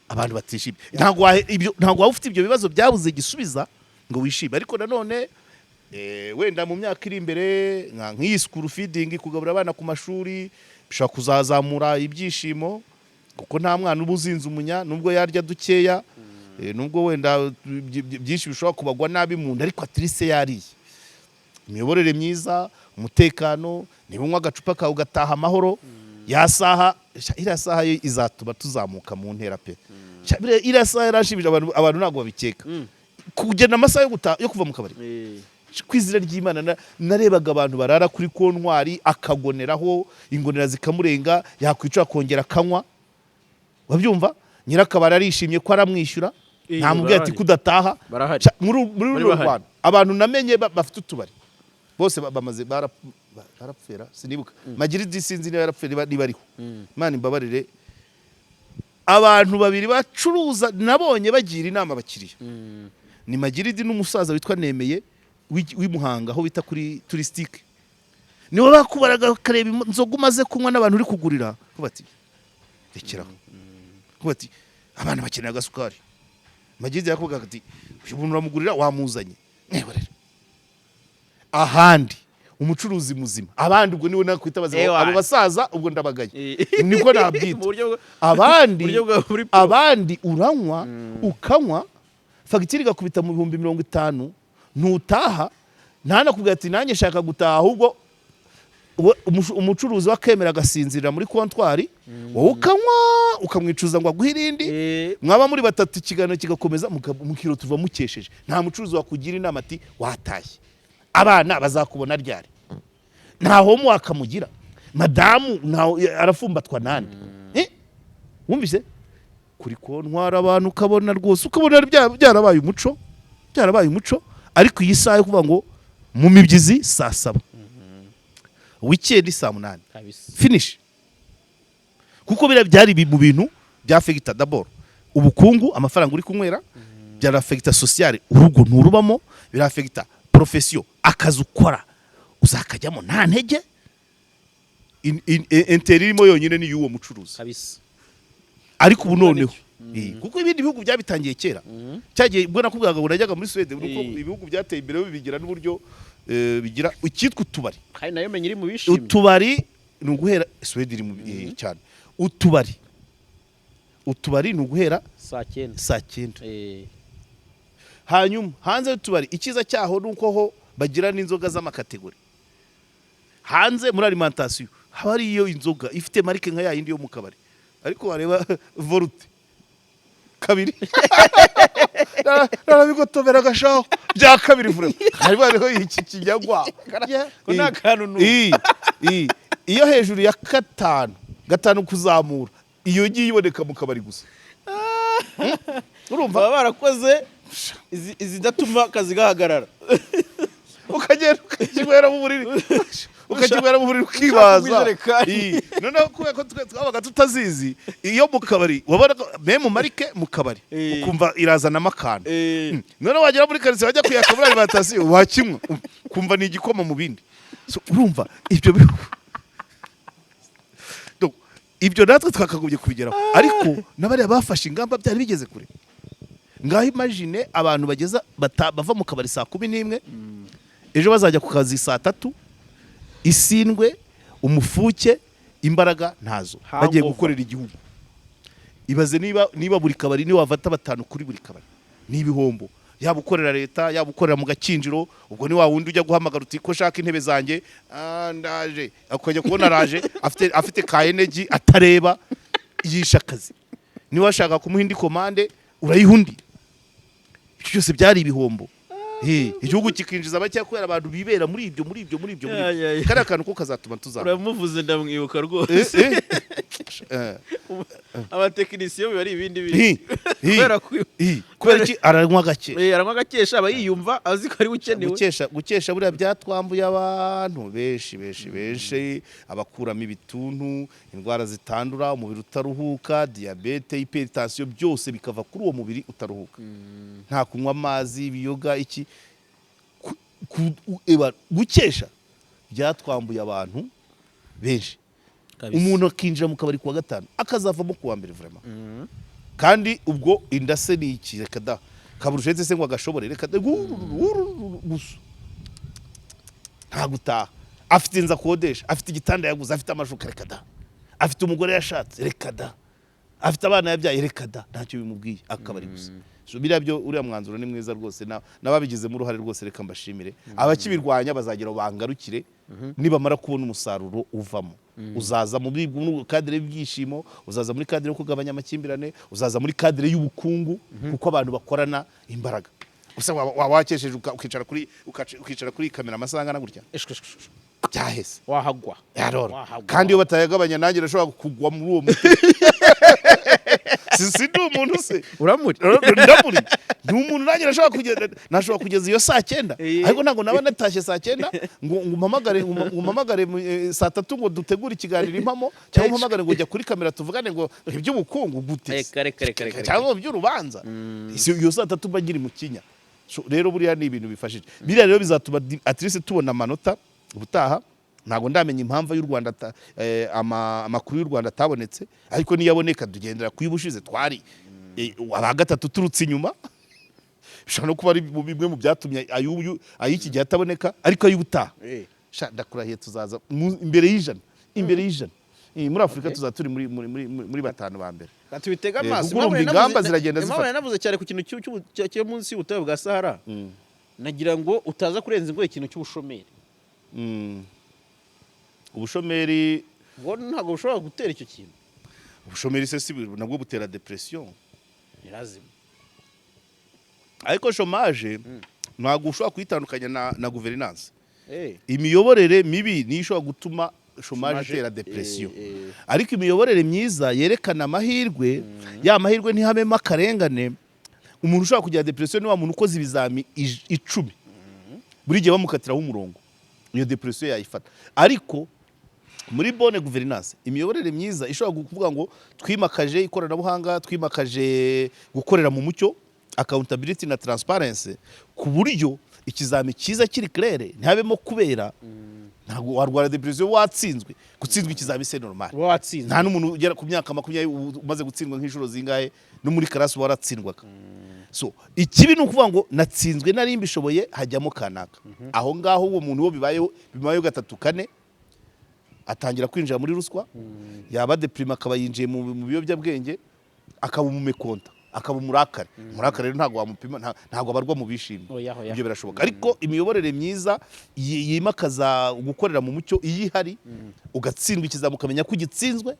abantu batishimye ntago ufite ibyo bibazo byabuze gisubiza ngo wishime ariko nanone wenda mu myaka iri imbere nk'iyi school feeding kugabura abana ku mashuri bishaka kuzazamura ibyishimo kuko nta mwana ubuzinzi umunya nubwo yarya dukeya nubwo wenda byinshi bishobora kubagwa nabi mu nda ariko atrise yariye imiyoborere myiza umutekano niba unywa agacupa kawe ugataha amahoro ya saha iriya saha yo izatuma tuzamuka mu ntera pe iriya saha yarashimije abantu ntabwo babikeka kugena amasaha yo kuva mu kabari kwizira ry'Imana narebaga abantu barara kuri kontwari akagoneraho ingonera zikamurenga yakwicara kongera akanywa wabyumva nyirakabari arishimye ko aramwishyura ntamubwiye ati kudataha muri Rwanda abantu namenye bafite utubari bose bamaze barapfera sinibuka Magiridi sinzi niba yarapfera niba ariho Imana imbabarire abantu babiri bacuruza nabonye bagira inama bakiriya ni Magiridi n'umusaza witwa Nemeye w'imuhanga aho bita kuri touristique niwe bakubaraga kareba inzoga umaze kunywa n'abantu uri kugurira bati rekeraho bati abana bakeneye agasukari Magiridi yakuvuga ati umuntu uramugurira wamuzanye neberera ahandi umucuruzi muzima abandi ubwo niwe nakwita bazaba abo basaza ubwo ndabagaye niko nabyita abandi uranywa ukanywa fagitire igakubita mu 50 ntutaha ntanakubwira ati nanjye shaka gutaha ahubwo umucuruzi wakemera agasinzirira muri kontwari wowe ukanywa ukamwicuza ngo aguhirindi mwaba muri batatu ikiganiro kigakomeza mukiro tuva mukesheje nta mucuruzi wakugira inama ati watashye abana bazakubona ryari ntaho mu akamugira madamu arafumbatwa nande wumvise kuri kontwara abantu ukabona rwose ukabona byarabaye umuco ariko iyi saha yo kuvuga ngo mu mibyizi saa 7 weekend saa 8 finish kuko byari mu bintu byafekita d'abord ubukungu amafaranga uri kunywera byarafekita sociale urugo nturubamo birafekita profession akazi ukora uzakajyamo nta ntege interimo yonyine ni y'uwo mucuruzi kabisa ariko ubu noneho kuko ibindi bihugu byabitangiye kera cyagiye bwo nakubwaga ngo najyaga muri Sweden nuko ibihugu byateye imbere bibigira n'uburyo bigira ikitwa utubari kandi nayo menye iri mu bishimye utubari nuguhera Sweden iri mu cyane utubari nuguhera saa 9 hanyuma hanze utubari ikiza cyaho nuko ho bagira n'inzoga z'amakategori hanze muri alimentation haba ari iyo inzoga ifite marike nka yindi yo mu kabari ariko wareba volute kabiri narabigotobera gashaho bya kabiri vure harimo ariho iki kinyagwa ko nakantu iyo hejuru ya gatanu kuzamura iyo giye iboneka mu kabari gusa urumva barakoze izidatuma akazi gahagarara ukagenda ukakigwera mu buriri ukibaza noneho kubera ko twabaga tutazizi iyo mu kabari wabona mu marike mu kabari ukumva irazanamo akantu noneho wagera muri karitsiye wajya kuyaka muri alimentation wakimwa kumva ni igikoma mu bindi urumva ibyo natwe twakagumye kubigeraho ariko n'abari bafashe ingamba byari bigeze kure ngaho imagine abantu bageza bava mu kabari saa 11 ejo bazajya ku kazi saa 3 isindwe umufuke imbaraga ntazo bagiye gukorera igihugu ibaze niba buri kabari ni wavata batanu kuri buri kabari ni ibihombo yaba ukorera leta yaba ukorera mu gakinjiro ubwo ni wa wundi ujya guhamagara uti ko shaka intebe zanjye ndaje akajya kubona araje afite ka energy atareba yisha akazi ni washaka kumuha indi komande urayihundi cyose byari ibihombo igihugu kikinjiza abacya kubera abantu bibera muri ibyo kandi akantu ko kazatuma tuzaba uramuvuze ndamwibuka rwose abatekinisiye bari ibindi biri kubera iki aranywa gakesha aba yiyumva azi ko ari ukenewe gukesha buriya byatwambuye abantu benshi abakuramo ibituntu indwara zitandura umubiri utaruhuka diabete hypertension byose bikava kuri uwo mubiri utaruhuka nta kunywa amazi ibiyoga iki gukesha byatwambuye abantu benshi umuntu akinjira mu kabari kuwa gatanu akazavamo kuwa mbere vraiment kandi ubwo indase ni iki reka da kaburushetse se ngo agashobore reka gusa nta gutaha afite inza kodesha afite igitanda yaguze afite amashuka reka da afite umugore yashatse reka da afite abana yabyaye reka da ntacyo bimubwiye akabari gusa so birabyo uriya mwanzuro ni mwiza rwose nababigizemo uruhare rwose reka mbashimire abakibirwanya bazagera bangarukire nibamara kubona umusaruro uvamo uzaza mu kadire y'ibyishimo, uzaza muri kadire yo kugabanya amakimbirane, uzaza muri kadire y'ubukungu kuko abantu bakorana imbaraga. Gusa wakesheje ukicara kuri kamera amasaha angana gutya byahese wahagwa kandi iyo batayagabanya nanjye nashobora kugwa muri uwo muti. Si ndi umuntu se uramuri ndamuri ni umuntu nanjye nashobora kugeza iyo saa 9 ariko ntabwo naba natashye saa 9 ngo umpamagare saa 3 ngo dutegure ikiganiro impamo cyangwa umpamagare ngo jya kuri kamera tuvugane ngo iby'ubukungu gute cyangwa by'urubanza. Iyo saa 3 bagira mu kinya. Rero buriya ni ibintu bifashije. Biriya rero bizatuma at least tubona amanota ubutaha. Ntabwo ndamenya impamvu y'u Rwanda amakuru y'u Rwanda atabonetse, ariko niyaboneka tugendera kuyibushize twari aba gatatu turutse inyuma. Bishobora no kuba ari bimwe mu byatumye ayiki gihe ataboneka, ariko ay'ubutaha ndakurahiye tuzaza imbere y'ijana muri Afurika tuzaba turi muri batanu ba mbere. Tubitega amaso ingamba ziragenda zifata. Impamvu navuze cyane ku kintu cyo munsi y'ubutayu bwa Sahara, nagira ngo utaza kurenza ingoye ikintu cy'ubushomeri. Ubushomeri ntabwo bushobora gutera icyo kintu. Ubushomeri se si nabwo butera depression. Nirazima. Ariko chômage ntabwo ushobora kwitandukanya na governance. Imiyoborere mibi ni ishobora gutuma chômage itera depression. Ariko imiyoborere myiza yerekana amahirwe, ya mahirwe ntihabemo akarengane. Umuntu ushobora kugira depression ni wa muntu ukoze ibizami 10 buri gihe bamukatiraho umurongo, iyo depression yayifata. Ariko muri bonne gouvernance imiyoborere myiza ishobora kuvuga ngo twimakaje ikoranabuhanga, twimakaje gukorera mu mucyo, accountability na transparency, ku buryo ikizami cyiza kiri clair ntihabemo kubera ntabwo warwara depression watsinzwe. Gutsinzwe ikizami c'est normal. Nta n'umuntu ugera ku myaka 20 umaze gutsindwa nk'inshuro zingahe no muri class waratsindwaga. So ikibi ni ukuvuga ngo natsinzwe nari mbishoboye hajyamo kanaka. Aho ngaho uwo muntu wo bibayeho 3 4 atangira kwinjira muri ruswa, yaba deprime akaba yinjiye mu biyobyabwenge, akaba umumekonta, akaba umurakare. Umurakare rero ntabwo wamupima, ntabwo abarwa mu bishimye. Ibyo birashoboka. Ariko imiyoborere myiza yimakaza gukorera mu mucyo iyihari, ugatsindwa ikizamu ukamenya ko ugitsinzwe.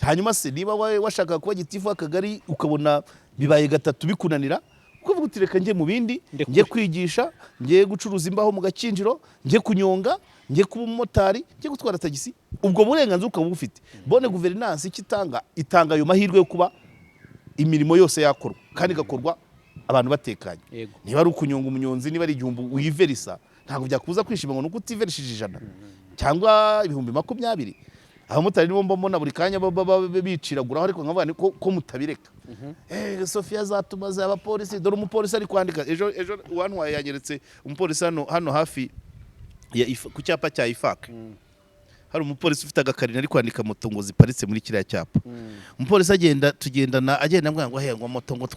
Hanyuma se niba washaka kuba gitifu akagari ukabona bibaye 3 bikunanira, kuvuga uti reka njye mu bindi, njye kwigisha, njye gucuruza imbaho mu gakinjiro, njye kunyonga, njye kuba umumotari, njye gutwara tagisi, ubwo burenganzira ukaba bufite. Bonne gouvernance itanga ayo mahirwe yo kuba imirimo yose yakorwa kandi gakorwa abantu batekanye. Niba ari ukunyonga umunyonzi, niba ari igihumbi wiverisa, ntabwo byakuza kwishima ngo nuko utiverishije 100 cyangwa 2020. Abamotari nibo mbona buri kanya biciraguraho, ariko nkavuga ni ko mutabireka. Sofia zatumaze abapolisi, dore umupolisi ari kwandika ejo wantwaye yanyeretse umupolisi hano hafi ku cyapa cya ifaka. Hari umupolisi ufite agakarine ari kwandika moto ngo ziparitse muri kiriya cyapa. Umupolisi tugendana ambwira ngo ngo moto ngo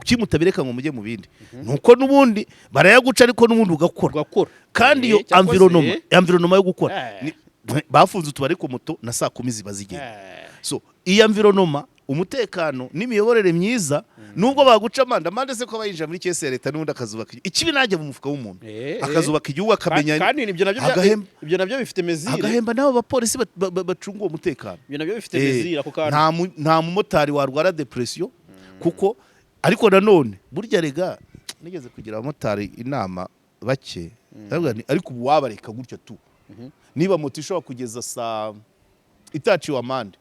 kimutabireka ngo mujye mu bindi. Nuko nubundi barayaguca, ariko nubundi ugakora. Kandi iyo environnement yo gukora bafunze utubari ku moto na saa 10 ziba zigenda. So iyi environnement, umutekano n'imiyoborere myiza, nubwo baguca amande se ko bayinjira muri kese leta n'ubundi akazubaka ikibi najye mu mufuka w'umuntu, akazubaka igihugu akamenya. Kandi ibyo nabyo bifite mezire, agahemba nabo abapolisi bacunga uwo mutekano. Ibyo nabyo bifite mezire ako kandi nta mumotari warwara depression kuko. Ariko nanone burya rega nigeze kugira abamotari inama bake, ariko ubu wabareka gutyo tu. Niba moto ishobora kugeza saa itaciwe amande,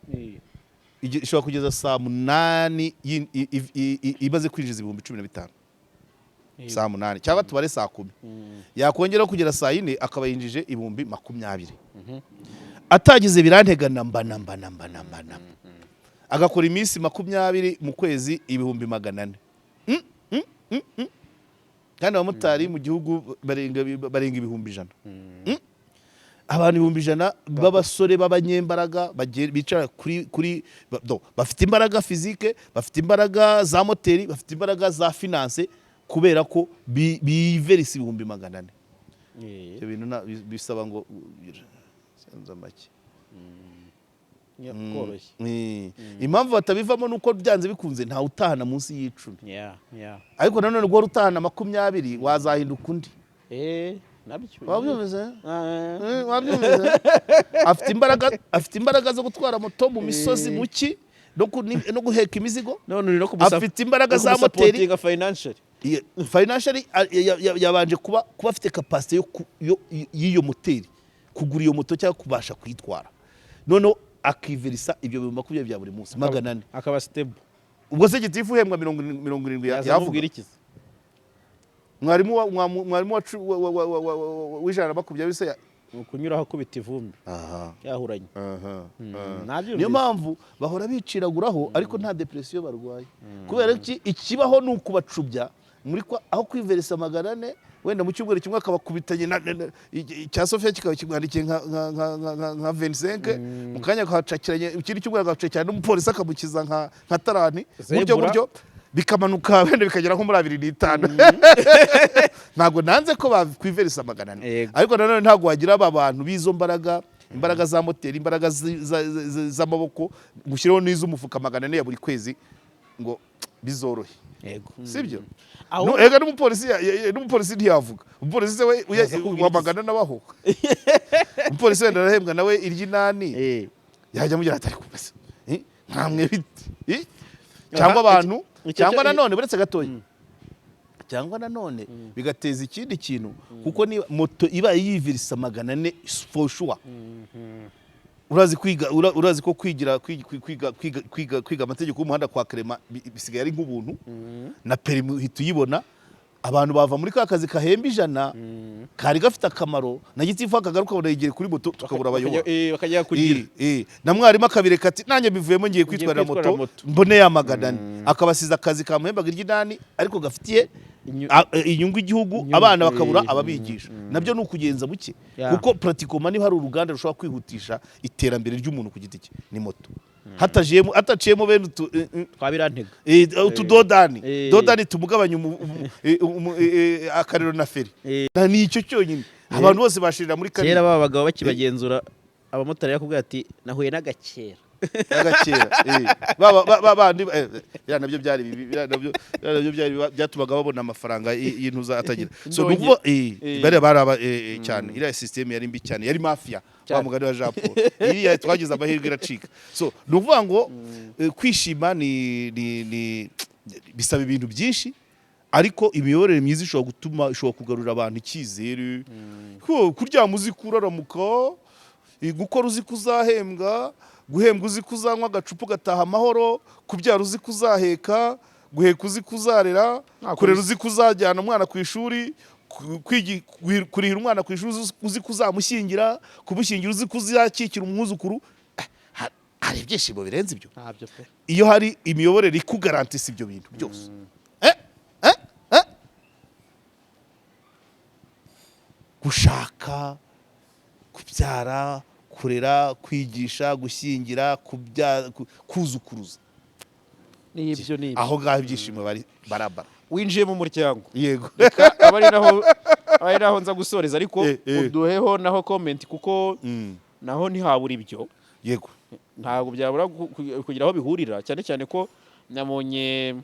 ishobora kugeza saa 8 imaze kwinjiza 15,000 saa 8 cyangwa tubare saa 10, yakongera kugera saa 4 akaba yinjije 20,000. Atagize birantegana mbana agakora iminsi 20 mu kwezi 400,000. Kandi abamotari mu gihugu barenga 100,000. Abantu 100,000 b'abasore b'abanyembaraga bicara kuri bafite imbaraga physique, bafite imbaraga za moteri, bafite imbaraga za finance, kubera ko biverisa 400,000. Ibyo bintu bisaba ngo senza make. Impamvu batabivamo nuko byanze bikunze nta utahana munsi y'10. Ariko nanone gwo rutahana 20 wazahinduka undi. wabyumvise afite imbaraga zo gutwara moto mu misozi muki no guheka imizigo afite imbaraga za moteri financially yabanje kuba afite capacity y'iyo moteri kugura iyo moto cyangwa kubasha kuyitwara noneho akiverisa ibyo 20 bya buri munsi 400 akaba stable ubwo se gitifu uhembwa 70 yavuga mwarimu w'ijana na makumyabiri se kunyuraho kubita ivumbi yahuranye niyo mpamvu bahora biciraguraho ariko nta depression barwaye kubera ikibaho ni ukubacubya muri aho kwiverisa 400 wenda mu cyumweru kimwe akabakubitanye cya Sofia kikaba kimwandikiye nka 25 mu kanya kacakiranye ikindi cyumweru agacakirana n'umupolisi akamukiza nka tarani buryo bikamanuka wenda bikagera nko muri 25 ntago nanze ko bakwiverisa 400 ariko nanone ntago wagira aba bantu bizo imbaraga za moteri imbaraga z'amaboko gushyiraho n'iz'umufuka 400 ya buri kwezi ngo bizorohe sibyo ega n'umupolisi ntiyavuga umupolisi we wamagana n'abaho umupolisi wenda arahembwa nawe iry'inani yajya mugira atari kumesa nkamwe biti cyangwa abantu cyangwa nanone buretse gatoya cyangwa nanone bigateza ikindi kintu kuko ni moto iba yivirisa 400 for sure urazi ko kwiga amategeko y'umuhanda kwa Clement bisigaye ari nk'ubuntu na permis uhita uyibona abantu bava muri ka kazi kahemba 100 kari gafite akamaro na gitifu akagaruka bonayigire kuri moto tukabura abayobora bakajya kugira na mwarimu akabireka ati nanjye bivuyemo ngiye kwitwarira moto mbone ya 400 akabasiza akazi kamuhembaga iry'inani ariko gafitiye inyungu igihugu abana bakabura ababigisha nabyo nukugenza buke kuko pratiquement ni hari uruganda rushobora kwihutisha iterambere ry'umuntu ku giti cye ni moto hataciyemo bene twabirantega dodani tumugabanya akarero na feri ni icyo cyonyine abantu bose bashirira muri kera babagabo bakibagenzura abamotari yakubwira ati nahuye n'agakera bandi nabyo byari byatumaga babona amafaranga y'intuza atagira so nuko bari baraba cyane iriya system yari mbi cyane yari mafia wa mugani wa Jean Paul iriya twagize amahirwe iracika so nuvuga ngo kwishima ni bisaba ibintu byinshi ariko imiyoborere myiza ishobora kugarura abantu icyizere kuryama uzi kuraramuka gukora uzi kuzahembwa guhembwa uzi kuzanywa agacupa gataha amahoro kubyara uzi kuzaheka guheka uzi kuzarera kurera uzi kuzajyana umwana ku ishuri kurihira umwana ku ishuri uzi kuzamushyingira kumushyingira uzi kuzakikira umwuzukuru hari ibyishimo birenze ibyo iyo hari imiyoborere ikugarantisa ibyo bintu byose gushaka kubyara kurera kwigisha gushyingira kuzukuruza nibyo aho ngaho ibyishimo barabara winjiye mu muryango yego abari naho nza gusoreza ariko uduheho naho comment kuko naho ntihabura ibyo yego ntabwo byabura kugira aho bihurira cyane cyane ko nabonye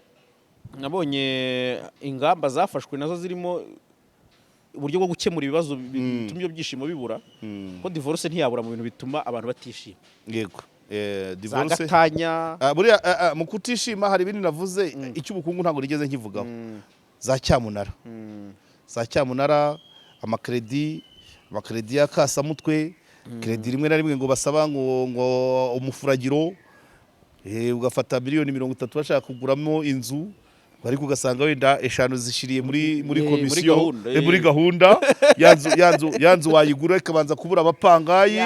ingamba zafashwe nazo zirimo uburyo bwo gukemura ibibazo bituma ibyo byishimo bibura ko divorce ntiyabura mu bintu bituma abantu batishima yego divorce Gatanya buriya mu kutishima hari ibindi navuze icy'ubukungu ntabwo rigeze nkivugaho za cyamunara amakredi ya kasamutwe kredi rimwe na rimwe ngo basaba ngo umufuragiro ugafata $30 bashaka kuguramo inzu ariko ugasanga wenda 5 zishiriye muri komisiyo muri gahunda yanzu wayigura ikabanza kubura abapangayi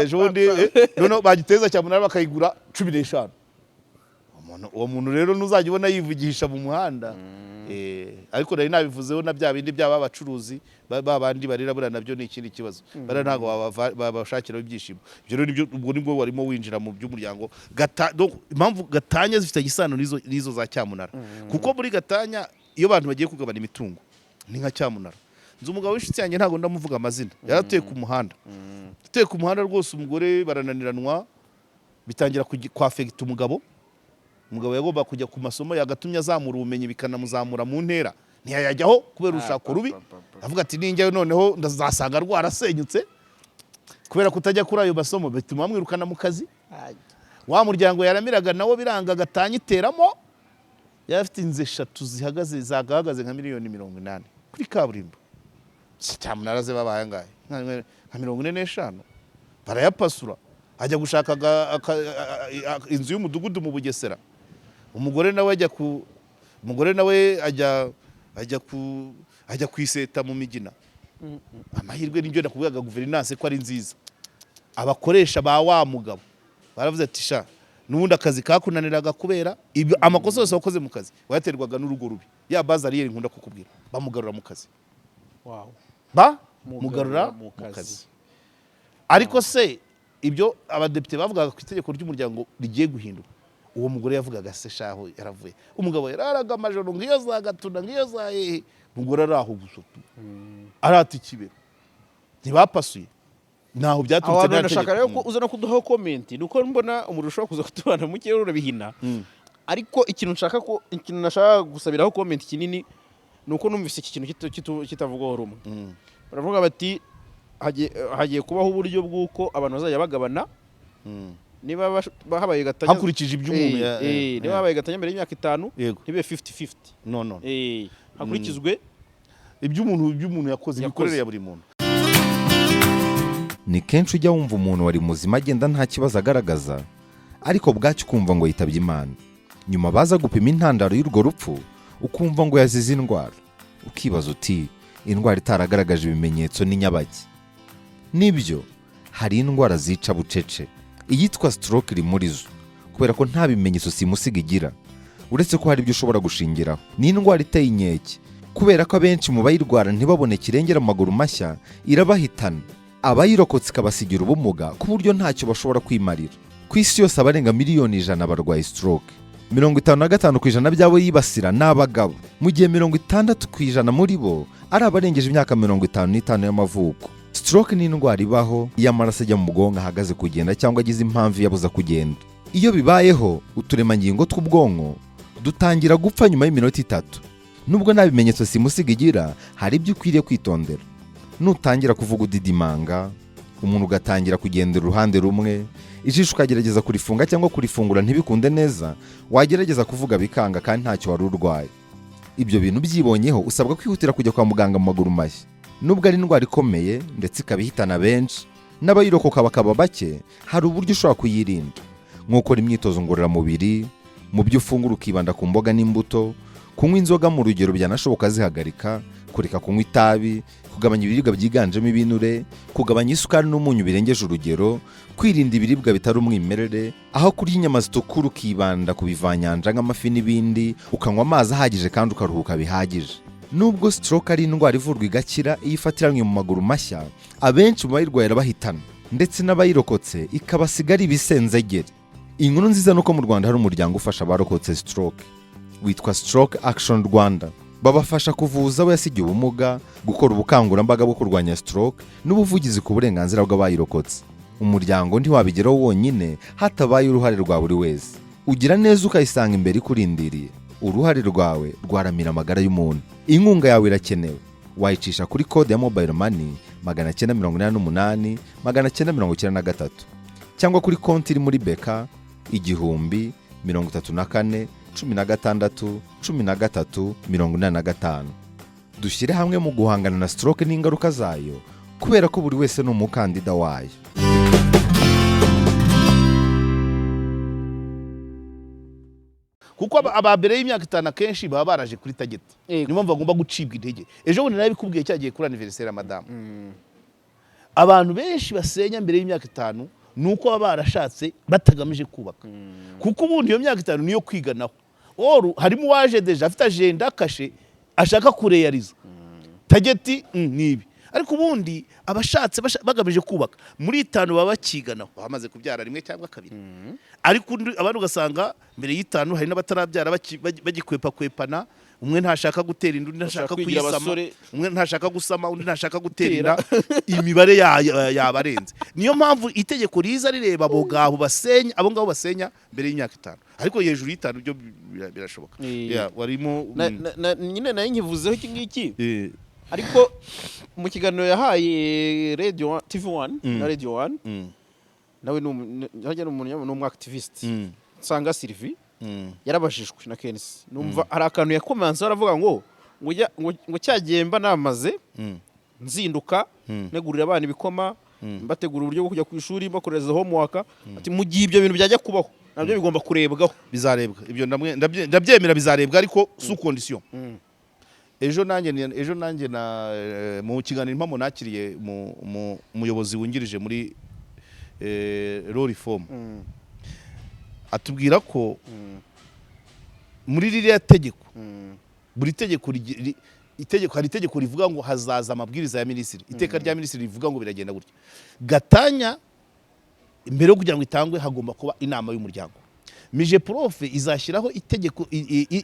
jonde none bagiteza cyamunara bakayigura 15 uwo muntu rero nuzajya ubona yivugisha mu muhanda ariko nari nabivuzeho na bya bindi byaba abacuruzi babandi barira bura nabyo ni ikindi kibazo bara ntago babashakira ibyishimo ibyo rero nibwo warimo winjira mu by'umuryango impamvu gatanya zifite gisano nizo za cyamunara kuko muri gatanya iyo abantu bagiye kugabana imitungo ni nka cyamunara nzi umugabo w'ishitsi yanjye ntago ndamuvuga amazina yarateye ku muhanda rwose umugore barananiranwa bitangira kwafekita umugabo yagomba kujya ku masomo yagatumye azamura ubumenyi bikanamuzamura mu ntera ntiyayajyaho kubera urushako rubi avuga ati ninjyayo noneho ndazasanga rwarasenyutse kubera kutajya kuri ayo masomo bituma bamwirukana mu kazi. Wa muryango yaramiraga nawo biranga gatanya iteramo yafite inzu 3 zagahagaze nka miliyoni 80 kuri kaburimbo. Cyamunaraze babaye ngaye nka 45 barayapasura ajya gushaka inzu y'umudugudu mu Bugesera. Umugore nawe ajya kwiseta mu Migina. Amahirwe n'ibyo nakubwaga guverinance ko ari nziza. Abakoresha ba wa mugabo baravuze ati sha nubundi akazi kakunaniraga kubera amakosa yose wakoze mu kazi wayaterwaga n'urugo rubi. Ya bazariyeri nkunda kukubwira bamugarura mu kazi. Wow. Mugarura mu kazi. Ariko se ibyo abadepite bavugaga ku itegeko ry'umuryango rigiye guhinduka. Uwo mugore yavugaga se shaho yaravuye. Umugabo yararaga amajoro ngiyo za Gatuna ngiyo za mugore araho gusutu. Arata ikibero. Ntibapasuye. Naho byaturutse n'ategeko. Ndashaka rero ko uza no kuduha comment nuko mbona umurusho kuza kutubana mu kirero urabihina. Ariko ikintu nashaka gusabiraho comment kinini nuko numvise iki kintu kitavugwaho rumwe. Baravuga bati hagiye kubaho uburyo bw'uko abantu bazajya bagabana niba bahabaye gatanya hakurikije iby'umuntu niba bahabaye gatanya mbere y'imyaka 5 ntibe 50-50 no hakurikizwe iby'umuntu yakoze imikorere ya buri muntu. Ni kenshi ujya wumva umuntu wari muzima agenda nta kibazo agaragaza ariko bwacyo ukumva ngo yitabye Imana. Nyuma baza gupima intandaro y'urwo rupfu ukumva ngo yazize indwara. Ukibaza uti indwara itaragaragaje ibimenyetso ni nyabaki? Nibyo hari indwara zica bucece. Iyitwa stroke iri muri zo kubera ko nta bimenyetso simusiga igira uretse ko hari ibyo ushobora gushingiraho. Ni indwara iteye inkeke kubera ko abenshi mu bayirwara ntibabone kirengera amaguru mashya irabahitana. Abayirokotse ikabasigira ubumuga ku buryo ntacyo bashobora kwimarira. Ku isi yose abarenga miliyoni 100 barwaye stroke. 55% by'abo yibasira n'abagabo mu gihe 60% muri bo ari abarengeje imyaka 55 y'amavuko. Stroke ni indwara ibaho iyo amaraso ajya mu bwonko ahagaze kugenda cyangwa agize impamvu yabuza kugenda. Iyo bibayeho uturemangingo tw'ubwonko dutangira gupfa nyuma y'iminota 3. Nubwo nta bimenyetso simusiga igira hari ibyo ukwiriye kwitondera. Nutangira kuvuga udidimanga, umuntu ugatangira kugendera uruhande rumwe, ijisho ukagerageza kurifunga cyangwa kurifungura ntibikunde neza, wagerageza kuvuga bikanga kandi ntacyo wari urwaye. Ibyo bintu byibonyeho usabwa kwihutira kujya kwa muganga mu maguru mashya. Nubwo ari indwara ikomeye ndetse ikabihitana benshi n'abayirokoka bakaba bake, hari uburyo ushobora kuyirinda nko gukora imyitozo ngororamubiri, mu byo ufungura ukibanda ku mboga n'imbuto, kunywa inzoga mu rugero byanashoboka zihagarika, kureka kunywa itabi, kugabanya ibiribwa byiganjemo ibinure, kugabanya isukari n'umunyu birengeje urugero, kwirinda ibiribwa bitari umwimerere, aho kurya inyama zitukura ukibanda ku bivanyanja nk'amafi n'ibindi, ukanywa amazi ahagije kandi ukaruhuka bihagije. Nubwo stroke ari indwara ivurwa igakira iyo ifatiranywe mu maguru mashya, abenshi mu bayirwaye irabahitana ndetse n'abayirokotse ikabasigara ibisenzegere. Inkuru nziza nuko mu Rwanda hari umuryango ufasha abarokotse stroke witwa Stroke Action Rwanda. Babafasha kuvuza abo yasigiye ubumuga, gukora ubukangurambaga bwo kurwanya stroke n'ubuvugizi ku burenganzira bw'abayirokotse. Umuryango ntiwabigeraho wonyine hatabaye uruhare rwa buri wese. Ugira neza ukayisanga imbere ikurindiriye. Uruhare rwawe rwaramira amagara y'umuntu. Inkunga yawe irakenewe. Wayicisha kuri code ya mobile money 988 993 cyangwa kuri konti iri muri beka 1034 16 13 85. Dushyire hamwe mu guhangana na stroke n'ingaruka zayo kubera ko buri wese ni umukandida wayo. Kuko ababere y'imyaka 5 kenshi baba baraje kuri target. Niyo mpamvu bagomba gucibwa intege. Ejo bundi nabikubwiye cyagiye kuri anniversaire ya madame. Abantu benshi basenya mbere y'imyaka 5 nuko baba barashatse batagamije kubaka. Kuko ubundi iyo myaka 5 niyo kwiganaho. Harimo waje deja afite agenda kashe ashaka kureyariza. Target nibi. ariko ubundi abashatse bagamije kubaka muri 5 baba bakiganaho bamaze kubyara rimwe cyangwa kabiri ariko abantu ugasanga mbere y'5 hari n'abatarabyara bagikwepa kwepana umwe ntashaka gutera indu ntashaka kuyisama umwe ntashaka gusama undi ntashaka gutera imibare yabarenze niyo mpamvu itegeko riza rireba abo ngabo basenya abo ngabo basenya mbere y'imyaka 5 ariko hejuru y'5 byo birashoboka warimo nyine nayo nkivuzeho iki ngiki ariko mu kiganiro yahaye Radio TV1 na Radio 1 nawe n'umu activist nsanga Sylvie yarabajijwe na Kenisi numva hari akantu yakomanze aravuga ngo cyagemba namaze nzinduka negurira abana ibikoma mbategura uburyo bwo kujya ku ishuri bakoreza homework ati mu gihe ibyo bintu byajya kubaho nabyo bigomba kurebwaho bizarebwa ibyo ndabyemera bizarebwa ariko sous condition ejo nanjye na mu kiganiro impamo nakiriye mu muyobozi wungirije muri reform atubwira ko muri ririya tegeko buri tegeko hari itegeko rivuga ngo hazaza amabwiriza ya minisitiri iteka rya minisitiri rivuga ngo biragenda gutya gatanya mbere yo kugira ngo itangwe hagomba kuba inama y'umuryango mije prof izashyiraho itegeko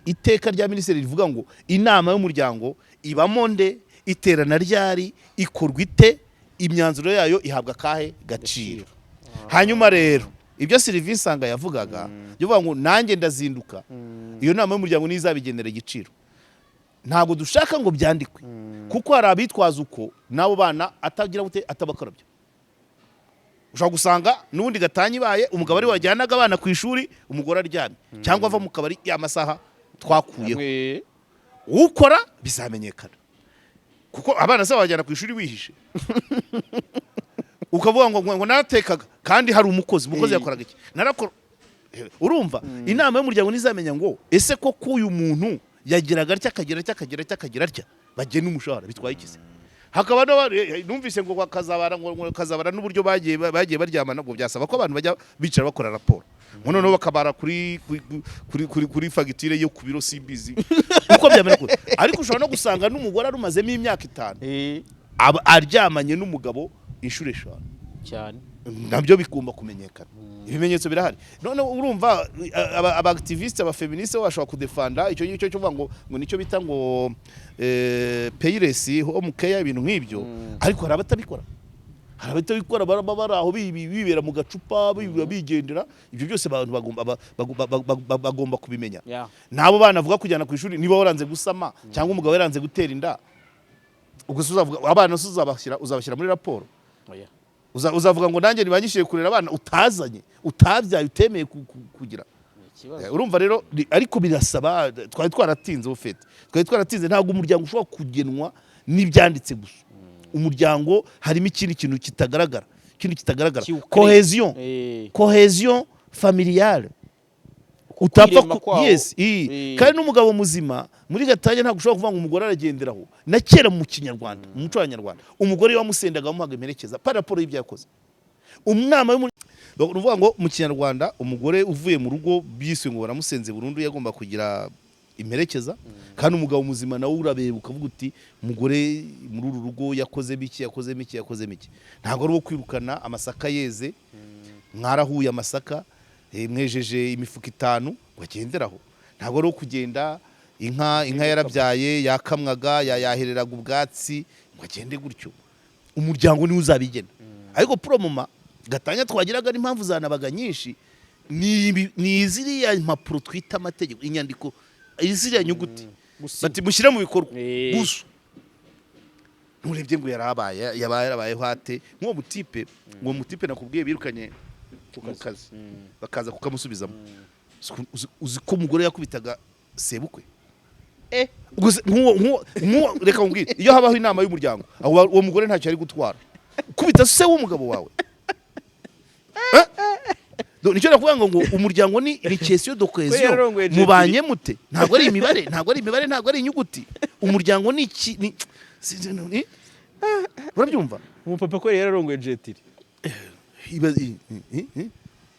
iteka rya minisitiri rivuga ngo inama y'umuryango ibamo nde iterana ryari ikorwa ite imyanzuro yayo ihabwa kahe gaciro hanyuma rero ibyo Sylvie Sanga yavugaga bivuga ngo nanjye ndazinduka iyo nama y'umuryango nizabigenera igiciro ntabwo dushaka ngo byandikwe kuko hari abitwaza uko nabo bana atagira bute atabakarabya ushaka gusanga nubundi gatanya ibaye umugabo ari wajyanaga abana ku ishuri umugore aryamye cyangwa ava mu kabari ya masaha twakuyeho ukora bizamenyekana kuko abana se wajyana ku ishuri wihishe ukavuga ngo naratekaga kandi hari umukozi yakoraga iki narakora urumva inama y'umuryango nizamenya ngo ese ko uyu muntu yagiraga atya akagira atya bagena umushahara bitwaye ikise hakaba numvise ngo kazabara n'uburyo bagiye baryamana ngo byasaba ko abantu bajya bicara bakora raporo noneho bakabara kuri fagitire yo ku biro simbizi uko byamera kose ariko ushobora no gusanga n'umugore arumazemo imyaka 5 aryamanye n'umugabo inshuro 5 cyane nabyo bigomba kumenyekana ibimenyetso birahari none urumva aba activiste aba feministe bashobora kudefanda icyo cyo cyo ngo nicyo bita ngo payresi home care ibintu nk'ibyo ariko hari abatabikora baraho bibera mu gacupa bigendera ibyo byose abantu bagomba kubimenya nabo bana avuga kujyana ku ishuri niba waranze gusama cyangwa umugabo yaranze gutera inda ubwo uzavuga abana uzabashyira muri raporo uzavuga ngo nanjye nibanyishiye kurera abana utazanye utabyaye utemeye kugira urumva rero ariko birasaba twari twaratinze ufete twari twaratinze ntabwo umuryango ushobora kugenwa n'ibyanditse gusa umuryango harimo ikindi kintu kitagaragara cohesion familiale utapfa kandi n'umugabo muzima muri gatanya ntabwo ushobora kuvuga ngo umugore aragenderaho na kera mu kinyarwanda mu muco w'Abanyarwanda umugore wamusendaga amuhaga imperekeza pa raporo y'ibyo yakoze umwama uvuga ngo mu kinyarwanda umugore uvuye mu rugo biswe ngo baramusenze burundu yagomba kugira imperekeza kandi umugabo muzima nawe urabeba ukavuga uti umugore muri uru rugo yakoze miki ntabwo ari uwo kwirukana amasaka yeze mwarahuye amasaka mwejeje imifuka 5 wagenderaho ntabwo ari kugenda inka yarabyaye yakamwaga yahereraga ubwatsi wagende gutyo umuryango niwe uzabigena ariko promoma gatanya twagiraga n'impamvu zanabaga nyinshi ni iziriya impapuro twita amategeko inyandiko iziriya nyuguti bati mushyire mu bikorwa gusa nturebye ngo yarabaye hate nk'uwo mutipe nakubwiye birukanye mu kazi bakaza kukamusubizamo uzi ko umugore yakubitaga sebukwe reka nkubwire iyo habaho inama y'umuryango uwo mugore ntacyo ari gutwara kubita se w'umugabo wawe nicyo nakuvuga ngo umuryango ni question de cohesion mubanye mute ntabwo ari imibare ntabwo ari inyuguti umuryango ni urabyumva umupapa ko rero arongoye jetiri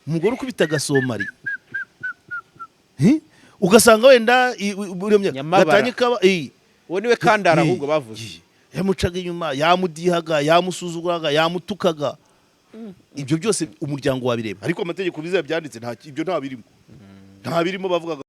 umugore ukubita gasomari ugasanga wenda gatanye kaba uwo niwe kandara ahubwo bavuze yamucaga inyuma, yamudihaga, yamusuzuguraga, yamutukaga. Ibyo byose umuryango wabireba, ariko amategeko bize byanditse ibyo nta birimo bavugaga